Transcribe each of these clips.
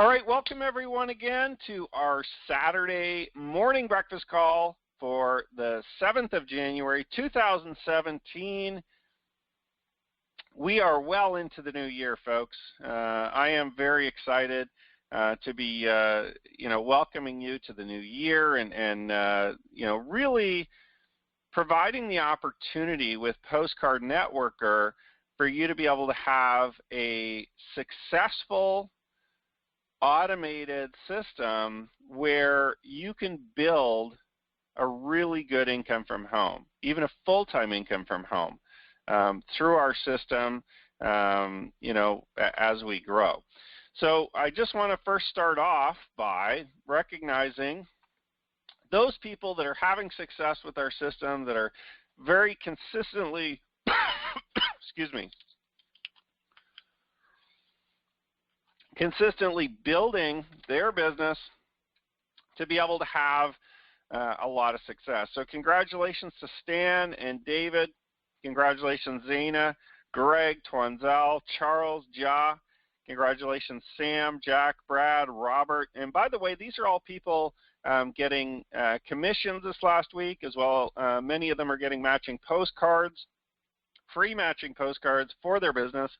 All right, welcome everyone again to our Saturday morning breakfast call for the 7th of January, 2017. We are well into the new year, folks. I am very excited to be, welcoming you to the new year and really providing the opportunity with Postcard Networker for you to be able to have a successful automated system where you can build a really good income from home, even a full-time income from home through our system, as we grow. So I just want to first start off by recognizing those people that are having success with our system, that are very consistently, consistently building their business to be able to have a lot of success. So congratulations to Stan and David. Congratulations, Zaina, Greg, Twanzel, Charles, Ja. Congratulations, Sam, Jack, Brad, Robert. And by the way, these are all people getting commissions this last week as well. Many of them are getting matching postcards, free matching postcards for their business.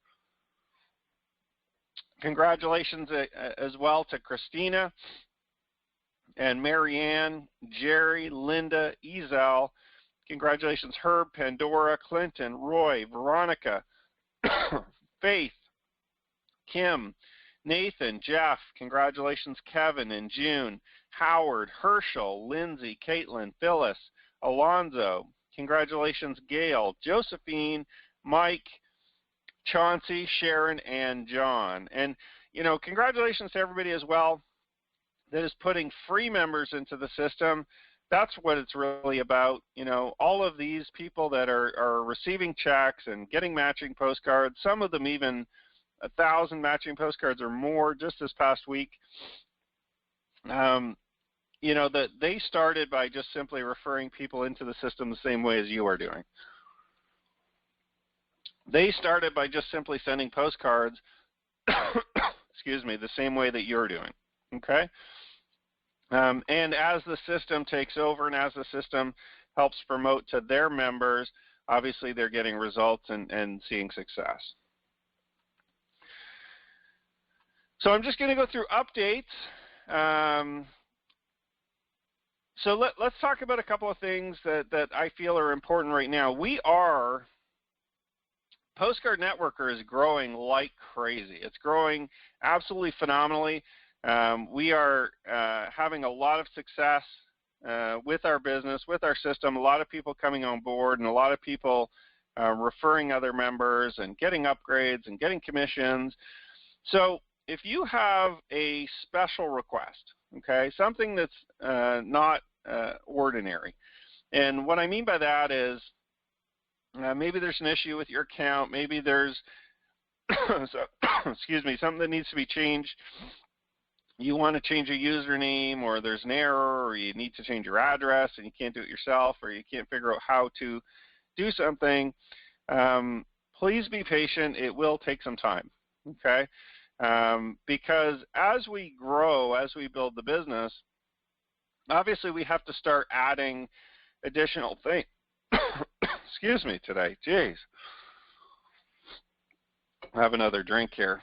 Congratulations as well to Christina and Marianne, Jerry, Linda, Ezel. Congratulations, Herb, Pandora, Clinton, Roy, Veronica, Faith, Kim, Nathan, Jeff. Congratulations, Kevin and June, Howard, Herschel, Lindsay, Caitlin, Phyllis, Alonzo. Congratulations, Gail, Josephine, Mike, Chauncey, Sharon, and John. And, congratulations to everybody as well that is putting free members into the system. That's what it's really about. All of these people that are receiving checks and getting matching postcards, some of them even 1,000 matching postcards or more just this past week, that they started by just simply referring people into the system the same way as you are doing. They started by just simply sending postcards, the same way that you're doing, okay? And as the system takes over and as the system helps promote to their members, obviously they're getting results and seeing success. So I'm just going to go through updates. So let's talk about a couple of things that I feel are important right now. Postcard Networker is growing like crazy. It's growing absolutely phenomenally. We are having a lot of success with our business, with our system, a lot of people coming on board and a lot of people referring other members and getting upgrades and getting commissions. So if you have a special request, okay, something that's not ordinary, and what I mean by that is maybe there's an issue with your account, maybe there's something that needs to be changed. You want to change a username, or there's an error, or you need to change your address and you can't do it yourself, or you can't figure out how to do something. Please be patient. It will take some time, okay? Because as we grow, as we build the business, obviously we have to start adding additional things. Excuse me today, jeez. I have another drink here.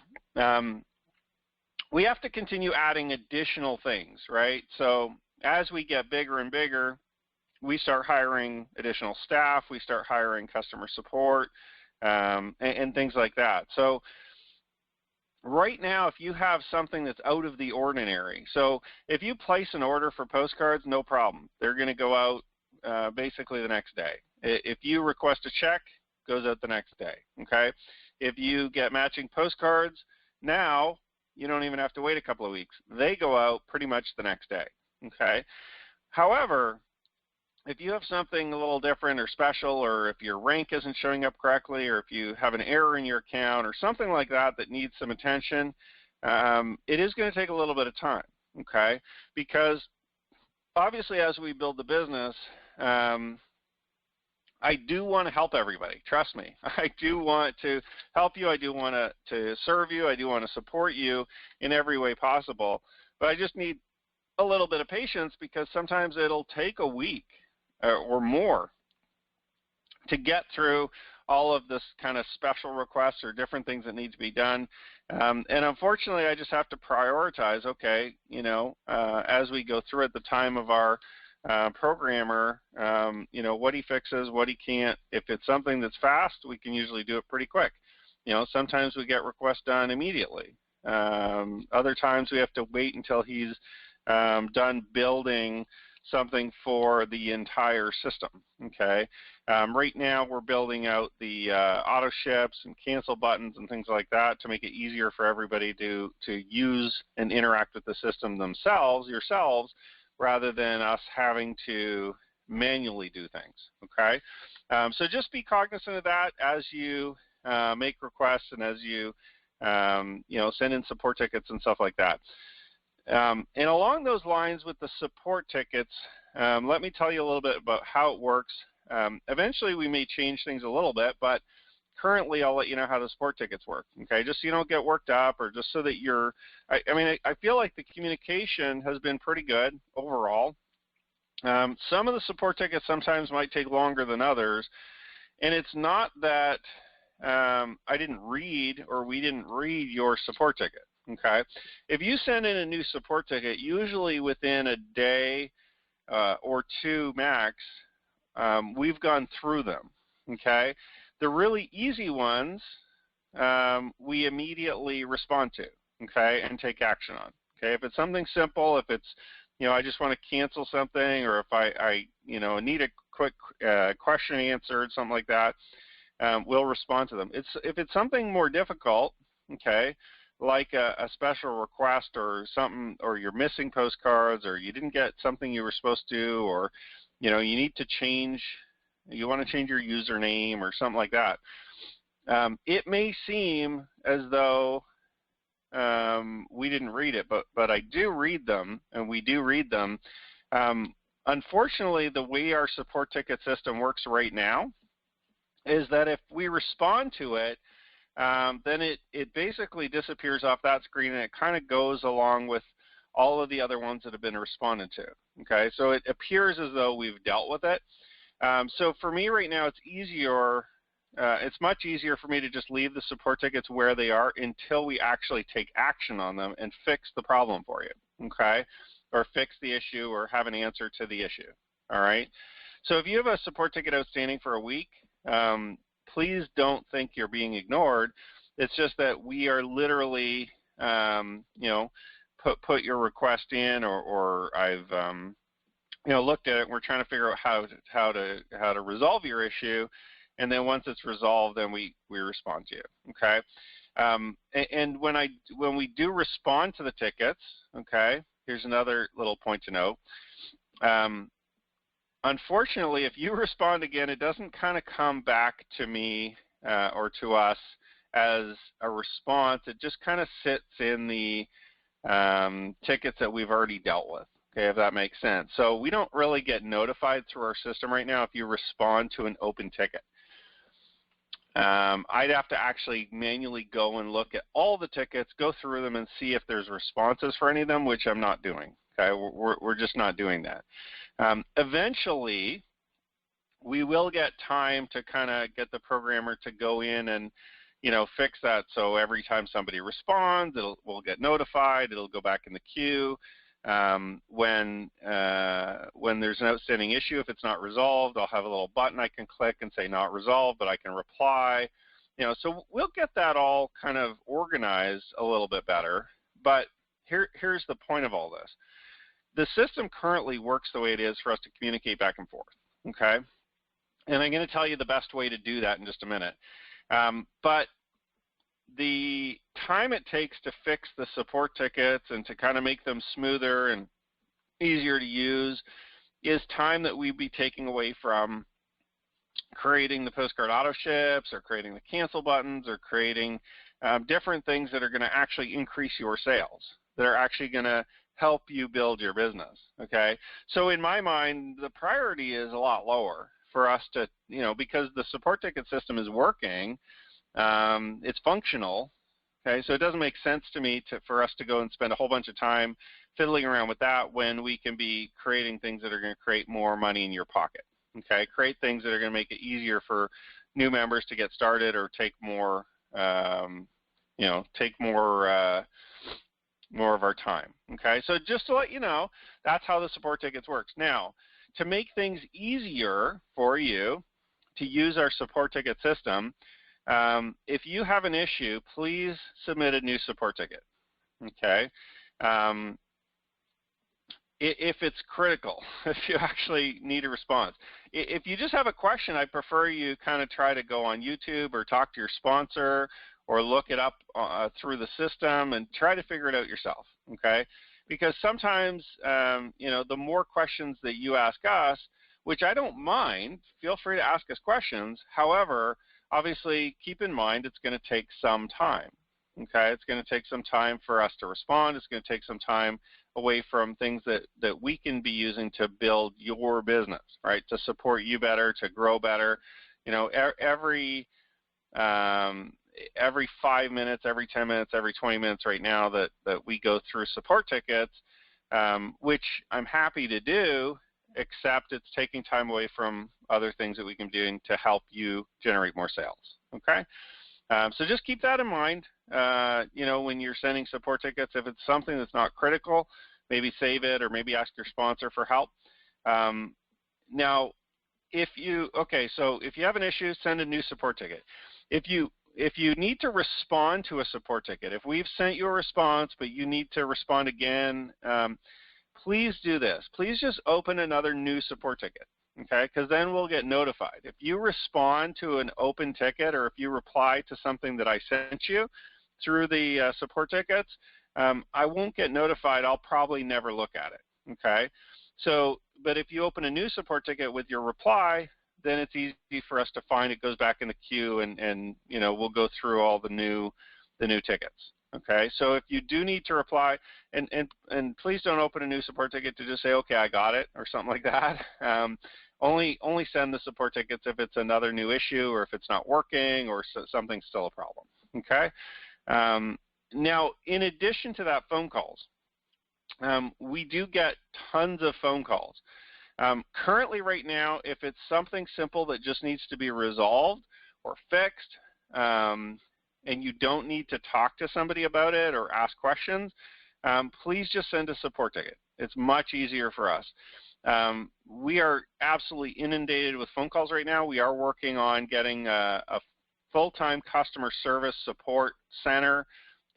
We have to continue adding additional things, right? So as we get bigger and bigger, we start hiring additional staff, we start hiring customer support, and things like that. So right now, if you have something that's out of the ordinary, so if you place an order for postcards, no problem. They're going to go out basically the next day. If you request a check, goes out the next day, okay? If you get matching postcards, now you don't even have to wait a couple of weeks. They go out pretty much the next day, okay? However, if you have something a little different or special, or if your rank isn't showing up correctly, or if you have an error in your account or something like that that needs some attention, it is going to take a little bit of time, okay? Because obviously as we build the business, I do want to help everybody. Trust me. I do want to help you. I do want to serve you. I do want to support you in every way possible. But I just need a little bit of patience, because sometimes it'll take a week or more to get through all of this kind of special requests or different things that need to be done. And unfortunately, I just have to prioritize, okay, as we go through at the time of our programmer, what he fixes, what he can't. If it's something that's fast, we can usually do it pretty quick. Sometimes we get requests done immediately. Other times we have to wait until he's done building something for the entire system, okay? Right now we're building out the auto ships and cancel buttons and things like that to make it easier for everybody to use and interact with the system yourselves, rather than us having to manually do things, okay? So just be cognizant of that as you make requests and as you, send in support tickets and stuff like that. And along those lines with the support tickets, let me tell you a little bit about how it works. Eventually we may change things a little bit, but currently I'll let you know how the support tickets work, okay? Just so you don't get worked up, or just so that you're, I feel like the communication has been pretty good overall. Some of the support tickets sometimes might take longer than others, and it's not that I didn't read or we didn't read your support ticket. Okay, if you send in a new support ticket, usually within a day or two max, we've gone through them. Okay, the really easy ones we immediately respond to. Okay, and take action on. Okay, if it's something simple, if it's I just want to cancel something, or if I need a quick question answered, something like that, we'll respond to them. If it's something more difficult, okay, like a special request or something, or you're missing postcards, or you didn't get something you were supposed to, or you need to change, you want to change your username or something like that. It may seem as though we didn't read it, but I do read them, and we do read them. Unfortunately, the way our support ticket system works right now is that if we respond to it, then it basically disappears off that screen, and it kind of goes along with all of the other ones that have been responded to. Okay, so it appears as though we've dealt with it. So for me right now, it's easier. It's much easier for me to just leave the support tickets where they are until we actually take action on them and fix the problem for you. Okay, or fix the issue or have an answer to the issue. All right. So if you have a support ticket outstanding for a week, please don't think you're being ignored. It's just that we are literally, put your request in, or I've, looked at it, and we're trying to figure out how to resolve your issue, and then once it's resolved, then we respond to you. Okay, and when we do respond to the tickets, okay, here's another little point to note. Unfortunately, if you respond again, it doesn't kind of come back to me or to us as a response. It just kind of sits in the tickets that we've already dealt with, okay, if that makes sense. So we don't really get notified through our system right now if you respond to an open ticket. I'd have to actually manually go and look at all the tickets, go through them, and see if there's responses for any of them, which I'm not doing. Okay, we're just not doing that. Eventually, we will get time to kind of get the programmer to go in and, fix that. So every time somebody responds, we'll get notified. It'll go back in the queue. When there's an outstanding issue, if it's not resolved, I'll have a little button I can click and say not resolved, but I can reply. So we'll get that all kind of organized a little bit better. But here's the point of all this. The system currently works the way it is for us to communicate back and forth, okay? And I'm going to tell you the best way to do that in just a minute. But the time it takes to fix the support tickets and to kind of make them smoother and easier to use is time that we'd be taking away from creating the postcard auto ships, or creating the cancel buttons, or creating different things that are going to actually increase your sales, that are actually going to help you build your business, okay? So in my mind, the priority is a lot lower for us to, because the support ticket system is working, it's functional. Okay, so it doesn't make sense to me for us to go and spend a whole bunch of time fiddling around with that when we can be creating things that are going to create more money in your pocket. Okay, create things that are going to make it easier for new members to get started or take more, more of our time. Okay, so just to let you know, that's how the support tickets works. Now, to make things easier for you to use our support ticket system, if you have an issue, please submit a new support ticket. Okay. If it's critical, if you actually need a response. If you just have a question, I prefer you kind of try to go on YouTube or talk to your sponsor or look it up through the system and try to figure it out yourself, okay? Because sometimes, the more questions that you ask us, which I don't mind, feel free to ask us questions. However, obviously, keep in mind it's going to take some time, okay? It's going to take some time for us to respond. It's going to take some time away from things that we can be using to build your business, right? To support you better, to grow better. Every 5 minutes, every 10 minutes, every 20 minutes right now that we go through support tickets, which I'm happy to do, except it's taking time away from other things that we can be doing to help you generate more sales, okay? So just keep that in mind, when you're sending support tickets. If it's something that's not critical, maybe save it or maybe ask your sponsor for help. Now, if you have an issue, send a new support ticket. If you need to respond to a support ticket, if we've sent you a response but you need to respond again, please do this. Please just open another new support ticket, okay? Because then we'll get notified. If you respond to an open ticket or if you reply to something that I sent you through the support tickets, I won't get notified. I'll probably never look at it, okay? So, but if you open a new support ticket with your reply, then it's easy for us to find. It goes back in the queue, and we'll go through all the new tickets. Okay, so if you do need to reply, and please don't open a new support ticket to just say, okay, I got it, or something like that. Only send the support tickets if it's another new issue or if it's not working or something's still a problem. Okay. Now, in addition to that, phone calls. We do get tons of phone calls. Currently, right now, if it's something simple that just needs to be resolved or fixed, and you don't need to talk to somebody about it or ask questions, please just send a support ticket. It's much easier for us. We are absolutely inundated with phone calls right now. We are working on getting a full-time customer service support center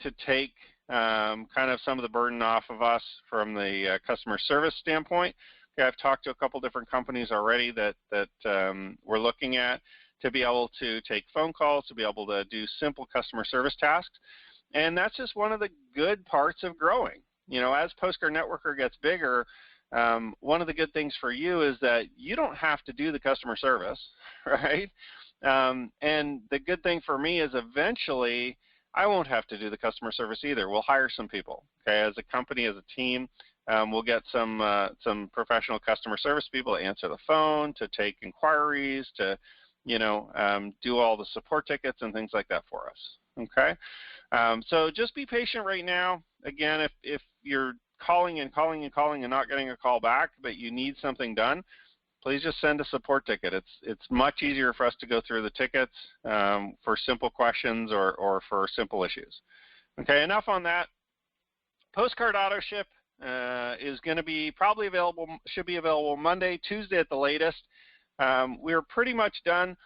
to take kind of some of the burden off of us from the customer service standpoint. Okay, I've talked to a couple different companies already that we're looking at to be able to take phone calls, to be able to do simple customer service tasks. And that's just one of the good parts of growing. As Postcard Networker gets bigger, one of the good things for you is that you don't have to do the customer service, right? And the good thing for me is eventually I won't have to do the customer service either. We'll hire some people, okay? As a company, as a team, we'll get some professional customer service people to answer the phone, to take inquiries, to do all the support tickets and things like that for us, okay? So just be patient right now. Again, if you're calling and not getting a call back, but you need something done, please just send a support ticket. It's much easier for us to go through the tickets for simple questions or for simple issues. Okay, enough on that. Postcard auto ship is going to be should be available Monday, Tuesday at the latest. We're pretty much done,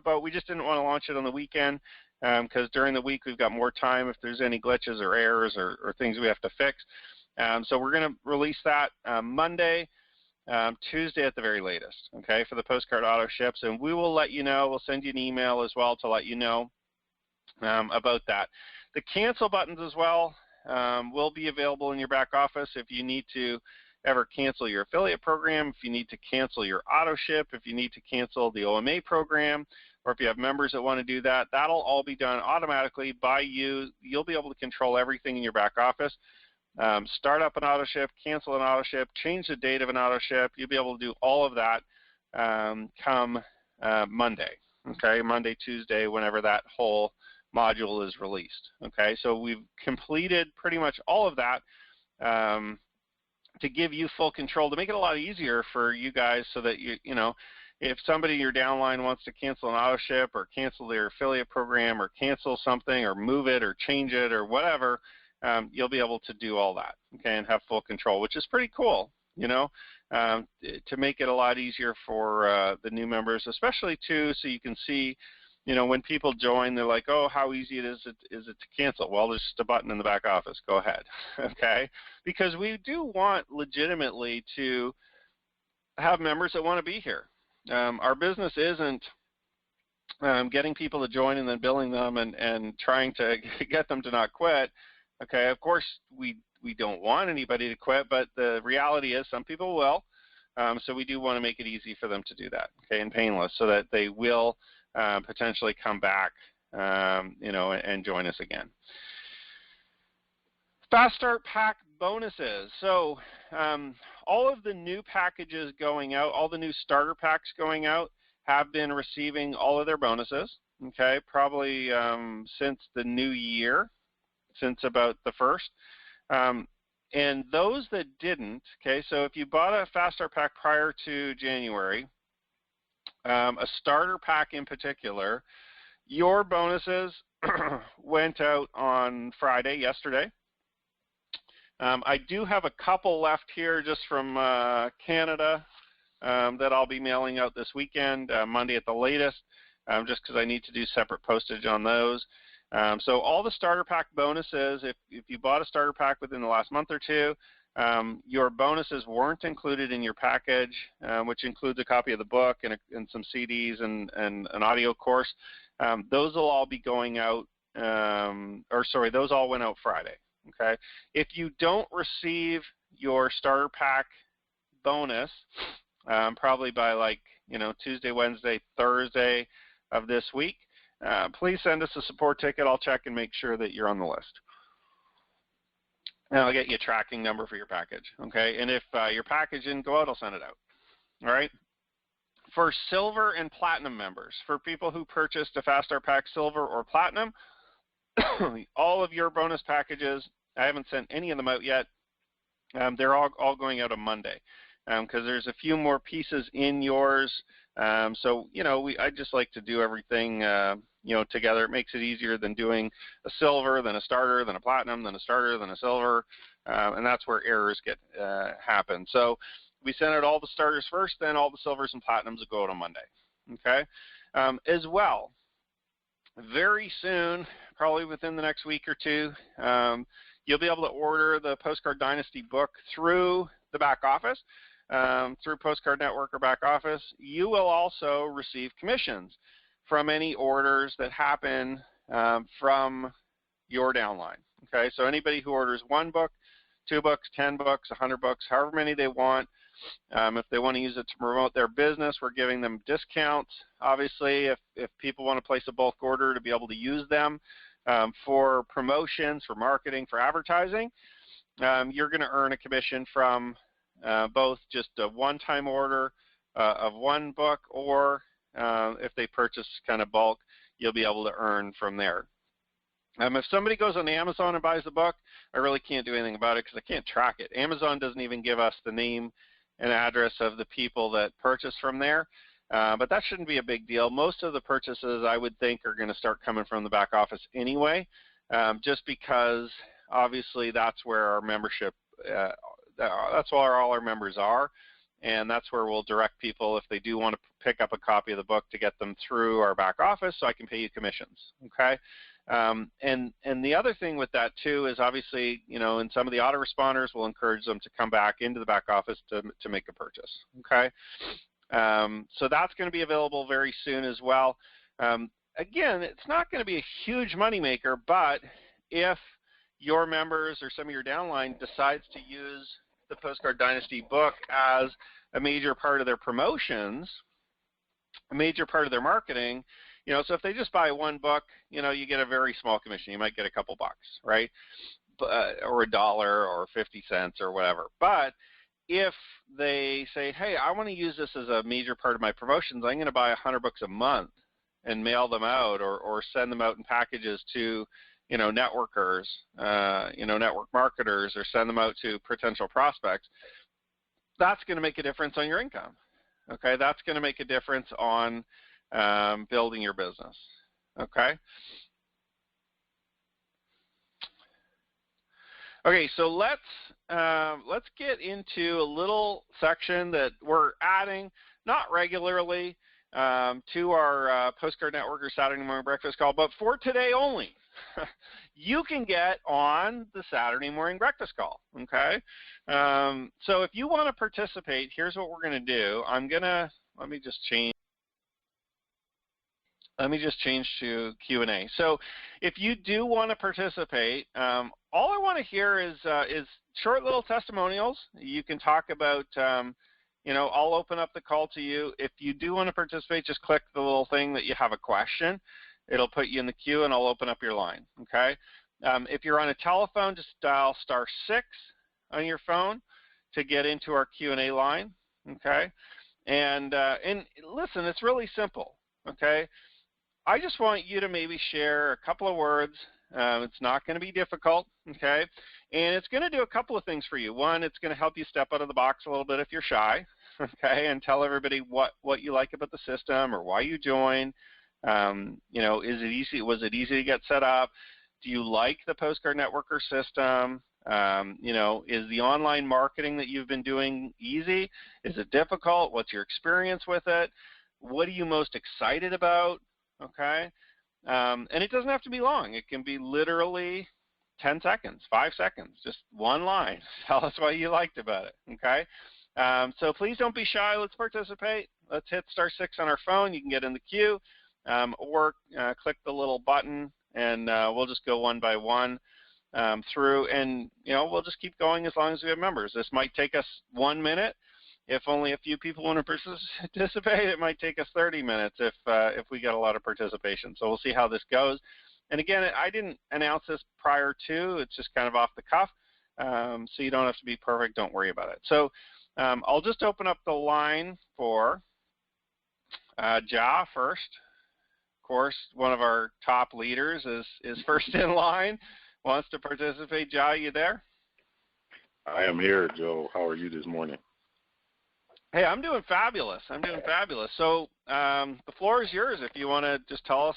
but we just didn't want to launch it on the weekend because during the week we've got more time if there's any glitches or errors or things we have to fix. So we're going to release that Monday, Tuesday at the very latest, okay, for the postcard auto ships. And we will let you know. We'll send you an email as well to let you know about that. The cancel buttons as well will be available in your back office if you need to ever cancel your affiliate program, if you need to cancel your auto ship, if you need to cancel the OMA program, or if you have members that want to do that, that'll all be done automatically by you. You'll be able to control everything in your back office. Start up an auto ship, cancel an auto ship, change the date of an auto ship. You'll be able to do all of that come Monday, okay, Monday, Tuesday, whenever that whole module is released, okay? So we've completed pretty much all of that to give you full control, to make it a lot easier for you guys so that you know, if somebody in your downline wants to cancel an auto ship or cancel their affiliate program or cancel something or move it or change it or whatever, you'll be able to do all that, okay, and have full control, which is pretty cool, you know, to make it a lot easier for the new members, especially too, so you can see, you know, when people join, they're like, oh, how easy is it to cancel? Well, there's just a button in the back office. Go ahead, okay? Because we do want legitimately to have members that want to be here. Our business isn't getting people to join and then billing them and trying to get them to not quit. Okay, of course we don't want anybody to quit, but the reality is some people will. So we do want to make it easy for them to do that, okay, and painless, so that they will potentially come back, you know, and join us again. Fast Start Pack bonuses. So all of the new packages going out, all the new starter packs going out have been receiving all of their bonuses, okay, probably since the new year, since about the 1st. And those that didn't, okay, so if you bought a Fast Start Pack prior to January, a starter pack in particular, your bonuses went out on Friday, yesterday. I do have a couple left here just from Canada that I'll be mailing out this weekend, Monday at the latest, just because I need to do separate postage on those. So all the starter pack bonuses, if you bought a starter pack within the last month or two, your bonuses weren't included in your package, which includes a copy of the book and some CDs and an audio course. Those will all be going out, those all went out Friday, okay? If you don't receive your starter pack bonus, probably by like, you know, Tuesday, Wednesday, Thursday of this week, please send us a support ticket. I'll check and make sure that you're on the list. And I'll get you a tracking number for your package, okay? And if your package didn't go out, I'll send it out, all right? For silver and platinum members, for people who purchased a Fast Start Pack silver or platinum, all of your bonus packages, I haven't sent any of them out yet. They're all going out on Monday because there's a few more pieces in yours. So, you know, I just like to do everything, you know, together. It makes it easier than doing a silver, then a starter, then a platinum, then a starter, then a silver, and that's where errors get happen. So we send out all the starters first, then all the silvers and platinums will go out on Monday, okay? As well, very soon, probably within the next week or two, you'll be able to order the Postcard Dynasty book through the back office, through Postcard Network or back office. You will also receive commissions from any orders that happen from your downline, okay? So anybody who orders 1 book, 2 books, 10 books, 100 books, however many they want, if they want to use it to promote their business, we're giving them discounts. Obviously, if people want to place a bulk order to be able to use them for promotions, for marketing, for advertising, you're going to earn a commission from both just a one-time order of 1 book, or if they purchase kind of bulk, you'll be able to earn from there. If somebody goes on Amazon and buys the book, I really can't do anything about it because I can't track it. Amazon doesn't even give us the name and address of the people that purchase from there, but that shouldn't be a big deal. Most of the purchases, I would think, are going to start coming from the back office anyway, just because obviously that's where our membership, that's where all our members are, and that's where we'll direct people if they do want to pick up a copy of the book to get them through our back office so I can pay you commissions, okay? And the other thing with that too is obviously, you know, in some of the autoresponders, we'll encourage them to come back into the back office to make a purchase, okay? So that's going to be available very soon as well. Again, it's not going to be a huge moneymaker, but if your members or some of your downline decides to use the Postcard Dynasty book as a major part of their promotions, a major part of their marketing, you know, so if they just buy 1 book, you know, you get a very small commission. You might get a couple bucks, right? Or $1 or 50 cents or whatever. But if they say, hey, I want to use this as a major part of my promotions. I'm going to buy $100 a month and mail them out, or send them out in packages to, networkers, network marketers, or send them out to potential prospects. That's going to make a difference on your income. Okay, that's going to make a difference on building your business. Okay. Okay, so let's get into a little section that we're adding, not regularly, to our Postcard Networker Saturday Morning Breakfast Call, but for today only. You can get on the Saturday Morning Breakfast Call, okay? So if you want to participate, here's what we're going to do. Let me just change to Q&A. So if you do want to participate, all I want to hear is short little testimonials. You can talk about, I'll open up the call to you. If you do want to participate, just click the little thing that you have a question. It'll put you in the queue, and I'll open up your line, okay? If you're on a telephone, just dial *6 on your phone to get into our Q&A line, okay? And listen, it's really simple, okay? I just want you to maybe share a couple of words. It's not going to be difficult, okay? And it's going to do a couple of things for you. One, it's going to help you step out of the box a little bit if you're shy, okay, and tell everybody what you like about the system or why you joined. Is it easy? Was it easy to get set up? Do you like the Postcard Networker system? Is the online marketing that you've been doing easy? Is it difficult? What's your experience with it? What are you most excited about? Okay, and it doesn't have to be long. It can be literally 10 seconds, 5 seconds, just one line. Tell us what you liked about it, okay? So please don't be shy. Let's participate. Let's hit *6 on our phone. You can get in the queue, or click the little button, and we'll just go one by one through, and we'll just keep going as long as we have members. This might take us 1 minute. If only a few people want to participate, it might take us 30 minutes if we get a lot of participation. So we'll see how this goes. And again, I didn't announce this prior to. It's just kind of off the cuff. So you don't have to be perfect. Don't worry about it. So I'll just open up the line for Ja first. Of course, one of our top leaders is first in line, wants to participate. Ja, you there? I am here, Joe. How are you this morning? Hey, I'm doing fabulous. So the floor is yours if you want to just tell us,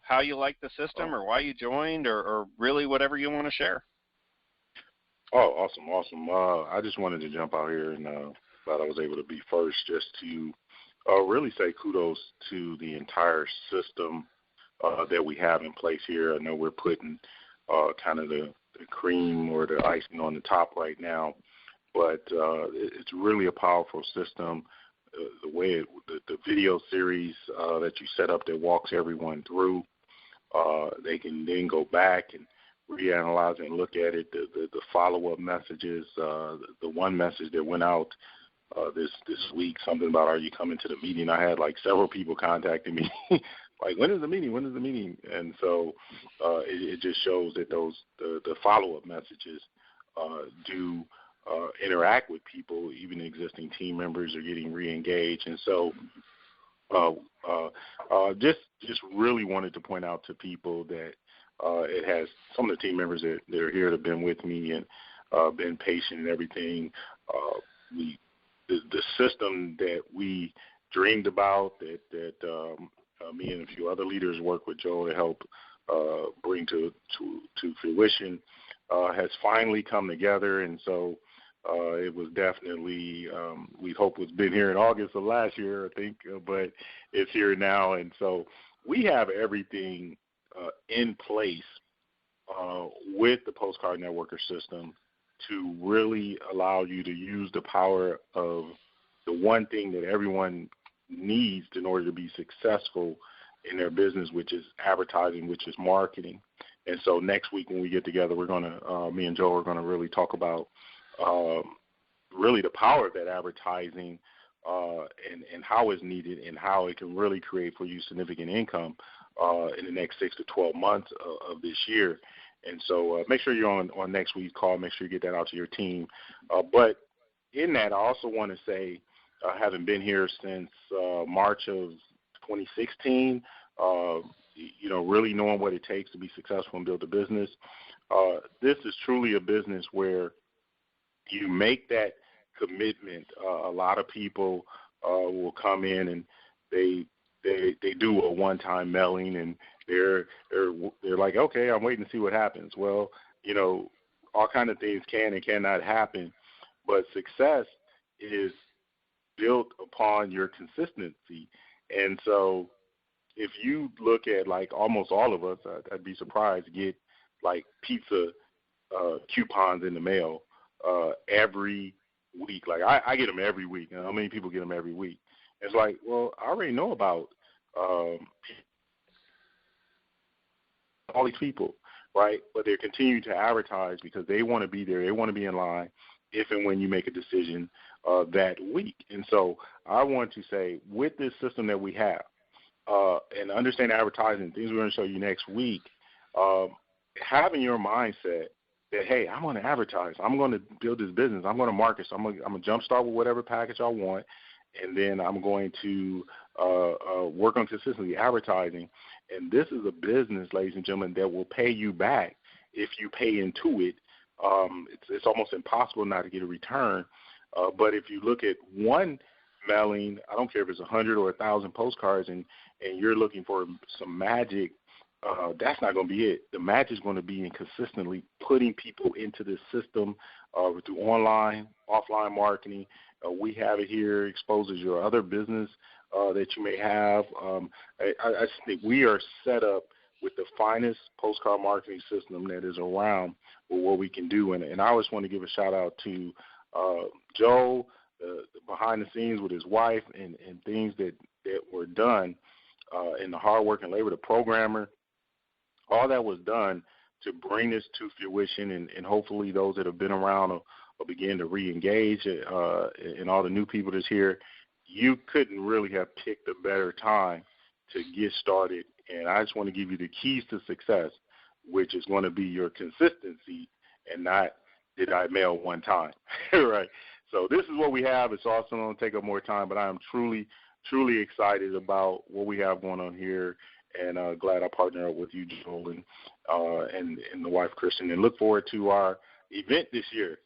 how you like the system or why you joined or really whatever you want to share. Oh, awesome. I just wanted to jump out here and glad I was able to be first just to really say kudos to the entire system that we have in place here. I know we're putting kind of the cream or the icing on the top right now. But it's really a powerful system. The way the video series that you set up that walks everyone through, they can then go back and reanalyze and look at it. The follow-up messages, the one message that went out this week, something about, are you coming to the meeting? I had like several people contacting me, like, when is the meeting? And so it just shows that the follow-up messages do interact with people. Even existing team members are getting re-engaged. And so just really wanted to point out to people that it has some of the team members that are here that have been with me and been patient and everything. The system that we dreamed about, that me and a few other leaders work with Joe to help bring to fruition, has finally come together. And so it was definitely, we hope it's been here in August of last year, I think, but it's here now. And so we have everything in place with the Postcard Networker system to really allow you to use the power of the one thing that everyone needs in order to be successful in their business, which is advertising, which is marketing. And so next week when we get together, we're going to, me and Joe are going to really talk about really the power of that advertising and how it's needed and how it can really create for you significant income in the next 6 to 12 months of this year. And so make sure you're on next week's call. Make sure you get that out to your team. But in that, I also want to say, having been here since March of 2016, really knowing what it takes to be successful and build a business, this is truly a business where you make that commitment. A lot of people will come in and they do a one-time mailing, and they're like, okay, I'm waiting to see what happens. Well, all kind of things can and cannot happen, but success is built upon your consistency. And so if you look at, like, almost all of us, I'd be surprised, get like pizza coupons in the mail every week. Like I get them every week. How many people get them every week? It's like, well, I already know about all these people, right? But they're continuing to advertise because they want to be there. They want to be in line if and when you make a decision that week. And so I want to say, with this system that we have, and understand advertising, things we're going to show you next week, having your mindset that, hey, I'm going to advertise. I'm going to build this business. I'm going to market. So I'm going to jumpstart with whatever package I want, and then I'm going to work on consistently advertising. And this is a business, ladies and gentlemen, that will pay you back if you pay into it. It's almost impossible not to get a return. But if you look at one mailing, I don't care if it's 100 or 1,000 postcards, and you're looking for some magic, that's not going to be it. The magic is going to be in consistently putting people into this system through online, offline marketing. We have it here, exposes your other business that you may have. I just think we are set up with the finest postcard marketing system that is around with what we can do. And I always want to give a shout out to Joe, the behind the scenes with his wife, and things that were done, and the hard work and labor, the programmer, all that was done to bring this to fruition, and hopefully those that have been around will begin to re-engage, and all the new people that's here. You couldn't really have picked a better time to get started, and I just want to give you the keys to success, which is going to be your consistency and not did I mail one time, right? So this is what we have. It's also going to take up more time, but I am truly, truly excited about what we have going on here, and glad I partnered up with you, Joel, and the wife, Kristen, and look forward to our event this year.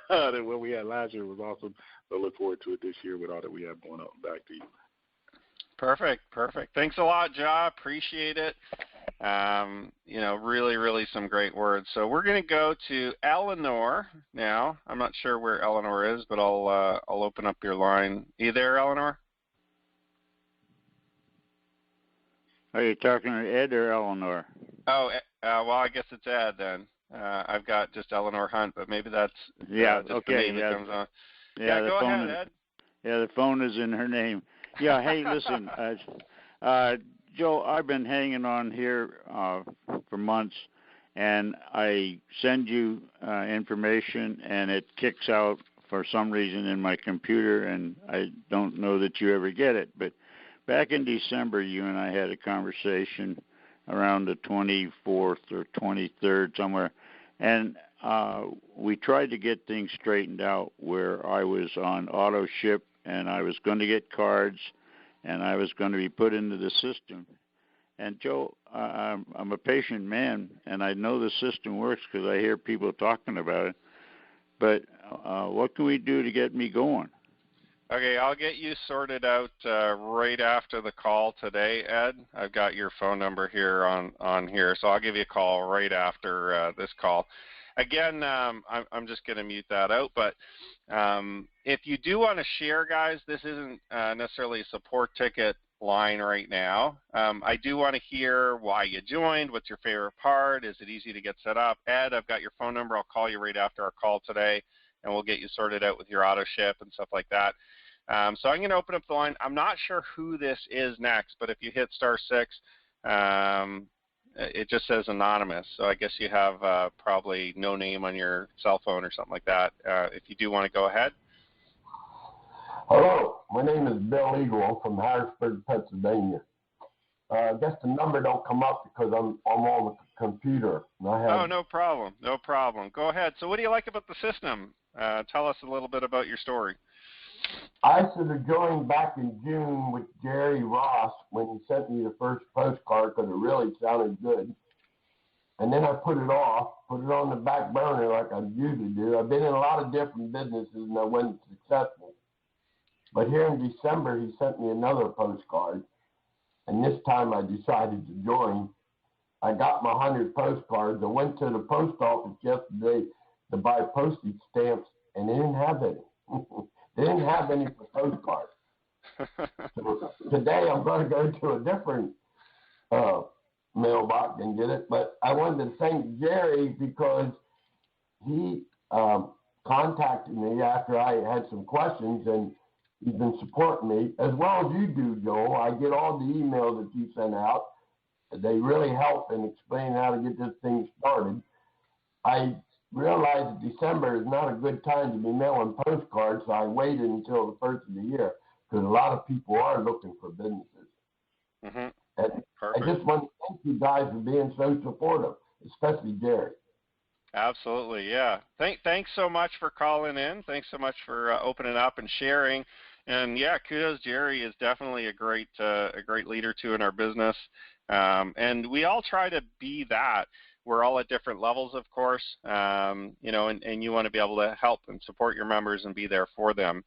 That what we had last year was awesome. So look forward to it this year with all that we have going on. Back to you. Perfect. Thanks a lot, Ja. Appreciate it. Really, really some great words. So we're going to go to Eleanor now. I'm not sure where Eleanor is, but I'll open up your line. Are you there, Eleanor? Are you talking to Ed or Eleanor? Oh, well, I guess it's Ed then. I've got just Eleanor Hunt, but maybe that's just okay. the name that comes on. Yeah, go ahead, Ed. Yeah, the phone is in her name. Yeah, hey, listen, Joe, I've been hanging on here for months, and I send you information, and it kicks out for some reason in my computer, and I don't know that you ever get it. But back in December, you and I had a conversation around the 24th or 23rd, somewhere, and we tried to get things straightened out where I was on auto ship, and I was going to get cards, and I was going to be put into the system. And Joe, I'm a patient man, and I know the system works because I hear people talking about it. But what can we do to get me going? Okay, I'll get you sorted out right after the call today, Ed. I've got your phone number here on here, so I'll give you a call right after this call. Again, I'm just going to mute that out, but if you do want to share, guys, this isn't necessarily a support ticket line right now. I do want to hear why you joined, what's your favorite part, is it easy to get set up? Ed, I've got your phone number. I'll call you right after our call today, and we'll get you sorted out with your auto ship and stuff like that. So I'm going to open up the line. I'm not sure who this is next, but if you hit *6, it just says anonymous. So I guess you have probably no name on your cell phone or something like that. If you do want to go ahead. Hello, my name is Bill Eagle. I'm from Harrisburg, Pennsylvania. I guess the number don't come up because I'm on the computer. And I have, Oh, no problem. No problem. Go ahead. So what do you like about the system? Tell us a little bit about your story. I sort of joined back in June with Jerry Ross when he sent me the first postcard because it really sounded good. And then I put it off, put it on the back burner like I usually do. I've been in a lot of different businesses and I wasn't successful. But here in December, he sent me another postcard. And this time I decided to join. I got my 100 postcards. I went to the post office yesterday to buy postage stamps, and they didn't have any. They didn't have any for postcards. So today I'm going to go to a different mailbox and get it. But I wanted to thank Jerry because he contacted me after I had some questions, and he's been supporting me, as well as you do, Joel. I get all the emails that you send out. They really help in explaining how to get this thing started. I realized that December is not a good time to be mailing postcards, so I waited until the first of the year because a lot of people are looking for businesses. Mm-hmm. And Perfect. I just want to thank you guys for being so supportive, especially Jerry. Absolutely, yeah. Thanks so much for calling in. Thanks so much for opening up and sharing. And yeah, kudos. Jerry is definitely a great leader too in our business. And we all try to be that. We're all at different levels, of course, and you want to be able to help and support your members and be there for them.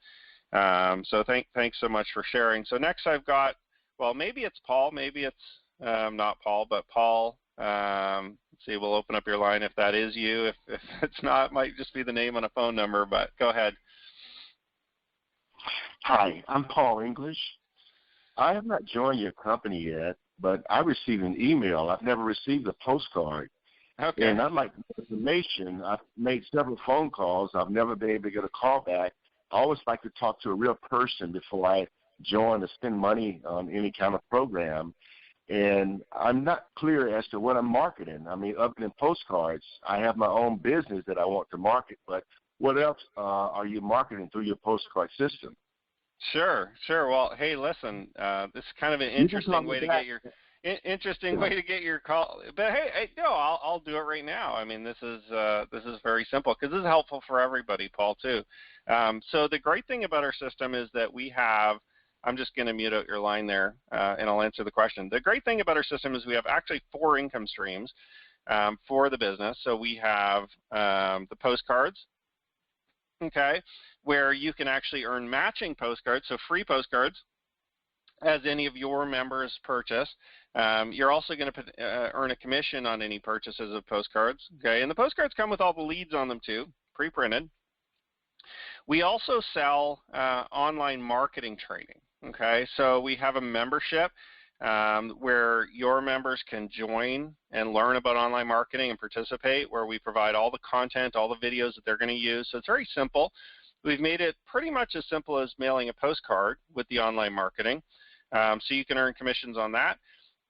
So thanks so much for sharing. So next I've got, well, maybe it's Paul, maybe it's not Paul, but Paul. Let's see, we'll open up your line if that is you. If it's not, it might just be the name on a phone number, but go ahead. Hi, I'm Paul English. I have not joined your company yet, but I received an email. I've never received a postcard. Okay. And I'd like more information. I've made several phone calls. I've never been able to get a call back. I always like to talk to a real person before I join or spend money on any kind of program. And I'm not clear as to what I'm marketing. I mean, other than postcards, I have my own business that I want to market. But what else are you marketing through your postcard system? Sure. Well, hey, listen, this is kind of an interesting way to get your way to get your call. But hey, no, I'll do it right now. I mean, this is very simple because this is helpful for everybody, Paul, too. So the great thing about our system is that we have. I'm just going to mute out your line there, and I'll answer the question. The great thing about our system is we have actually 4 income streams for the business. So we have the postcards, okay, where you can actually earn matching postcards, so free postcards, as any of your members purchase. You're also going to earn a commission on any purchases of postcards, okay? And the postcards come with all the leads on them too, pre-printed. We also sell online marketing training, okay? So we have a membership where your members can join and learn about online marketing and participate, where we provide all the content, all the videos that they're going to use. So it's very simple. We've made it pretty much as simple as mailing a postcard with the online marketing, so you can earn commissions on that.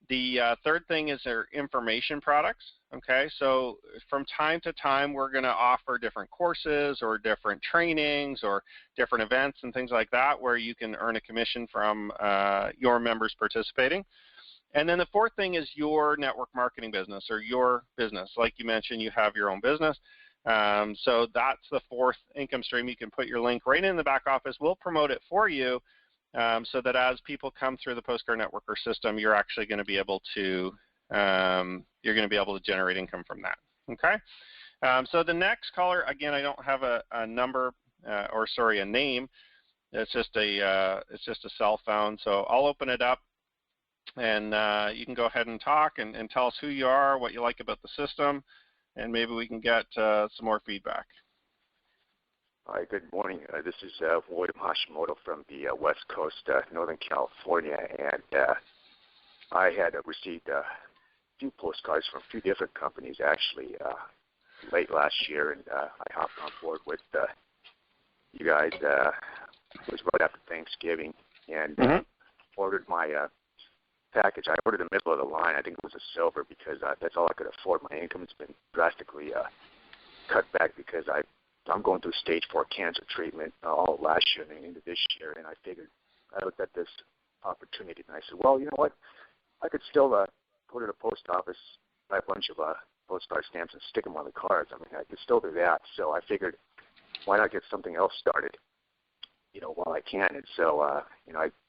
The third thing is their information products, okay? So from time to time, we're going to offer different courses or different trainings or different events and things like that where you can earn a commission from your members participating. And then the fourth thing is your network marketing business or your business. Like you mentioned, you have your own business. So that's the fourth income stream. You can put your link right in the back office. We'll promote it for you. So that as people come through the Postcard Networker system, you're actually going to be able to generate income from that. Okay. So the next caller, again, I don't have a number a name. It's just a cell phone. So I'll open it up, and you can go ahead and talk and tell us who you are, what you like about the system, and maybe we can get some more feedback. Hi, good morning. This is William Hashimoto from the West Coast, Northern California, and I had received a few postcards from a few different companies actually late last year, and I hopped on board with you guys. It was right after Thanksgiving, and ordered my package. I ordered the middle of the line. I think it was a silver because that's all I could afford. My income's been drastically cut back because I'm going through stage 4 cancer treatment all last year and into this year, and I looked at this opportunity and I said, well, you know what, I could still go to the post office buy a bunch of postcard stamps and stick them on the cards. I mean, I could still do that. So I figured, why not get something else started, while I can. And so, I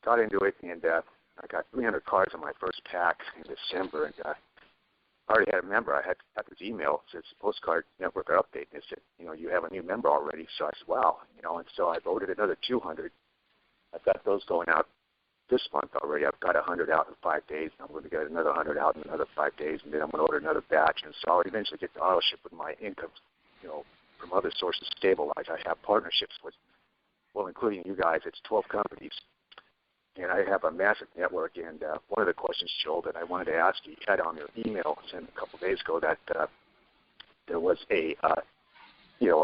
got into it, and I got 300 cards on my first pack in December, and I already had a member. I got this email. It says Postcard Network update. And it said, you have a new member already. So I said, wow, and so I voted another 200. I've got those going out this month already. I've got 100 out in 5 days. And I'm going to get another 100 out in another 5 days, and then I'm going to order another batch. And so I'll eventually get the auto ship with my income, from other sources stabilized. I have partnerships with, well, including you guys. It's 12 companies. And I have a massive network, and one of the questions, Joel, that I wanted to ask you, had on your email sent a couple of days ago that there was a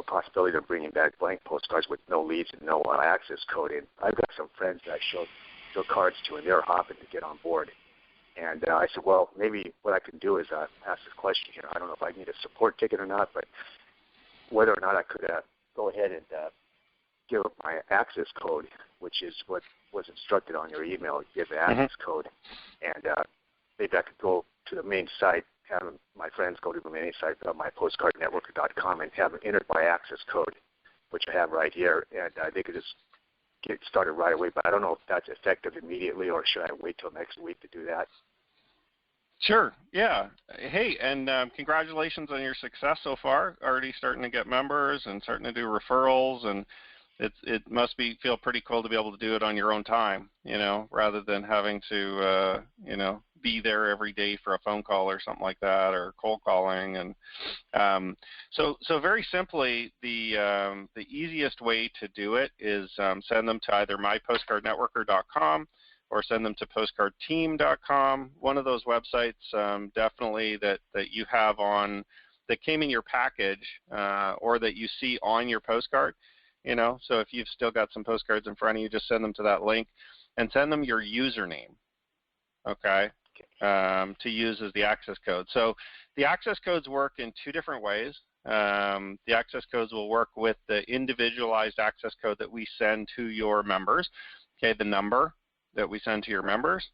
possibility of bringing back blank postcards with no leads and no access code. And I've got some friends that I showed cards to, and they're hopping to get on board. And I said, well, maybe what I can do is ask this question here. I don't know if I need a support ticket or not, but whether or not I could go ahead and give up my access code, which is what was instructed on your email, give the access code, and maybe I could go to the main site, have my friends go to the main site, mypostcardnetworker.com, and have them entered my access code, which I have right here, and they could just get started right away. But I don't know if that's effective immediately, or should I wait till next week to do that? Sure. Yeah. Hey, and congratulations on your success so far. Already starting to get members and starting to do referrals, and it must feel pretty cool to be able to do it on your own time, rather than having to, be there every day for a phone call or something like that, or cold calling. And so very simply, the easiest way to do it is send them to either mypostcardnetworker.com or send them to postcardteam.com. One of those websites definitely that you have on, that came in your package or that you see on your postcard. So if you've still got some postcards in front of you, just send them to that link and send them your username, okay, to use as the access code. So the access codes work in two different ways. The access codes will work with the individualized access code that we send to your members, okay, the number that we send to your members,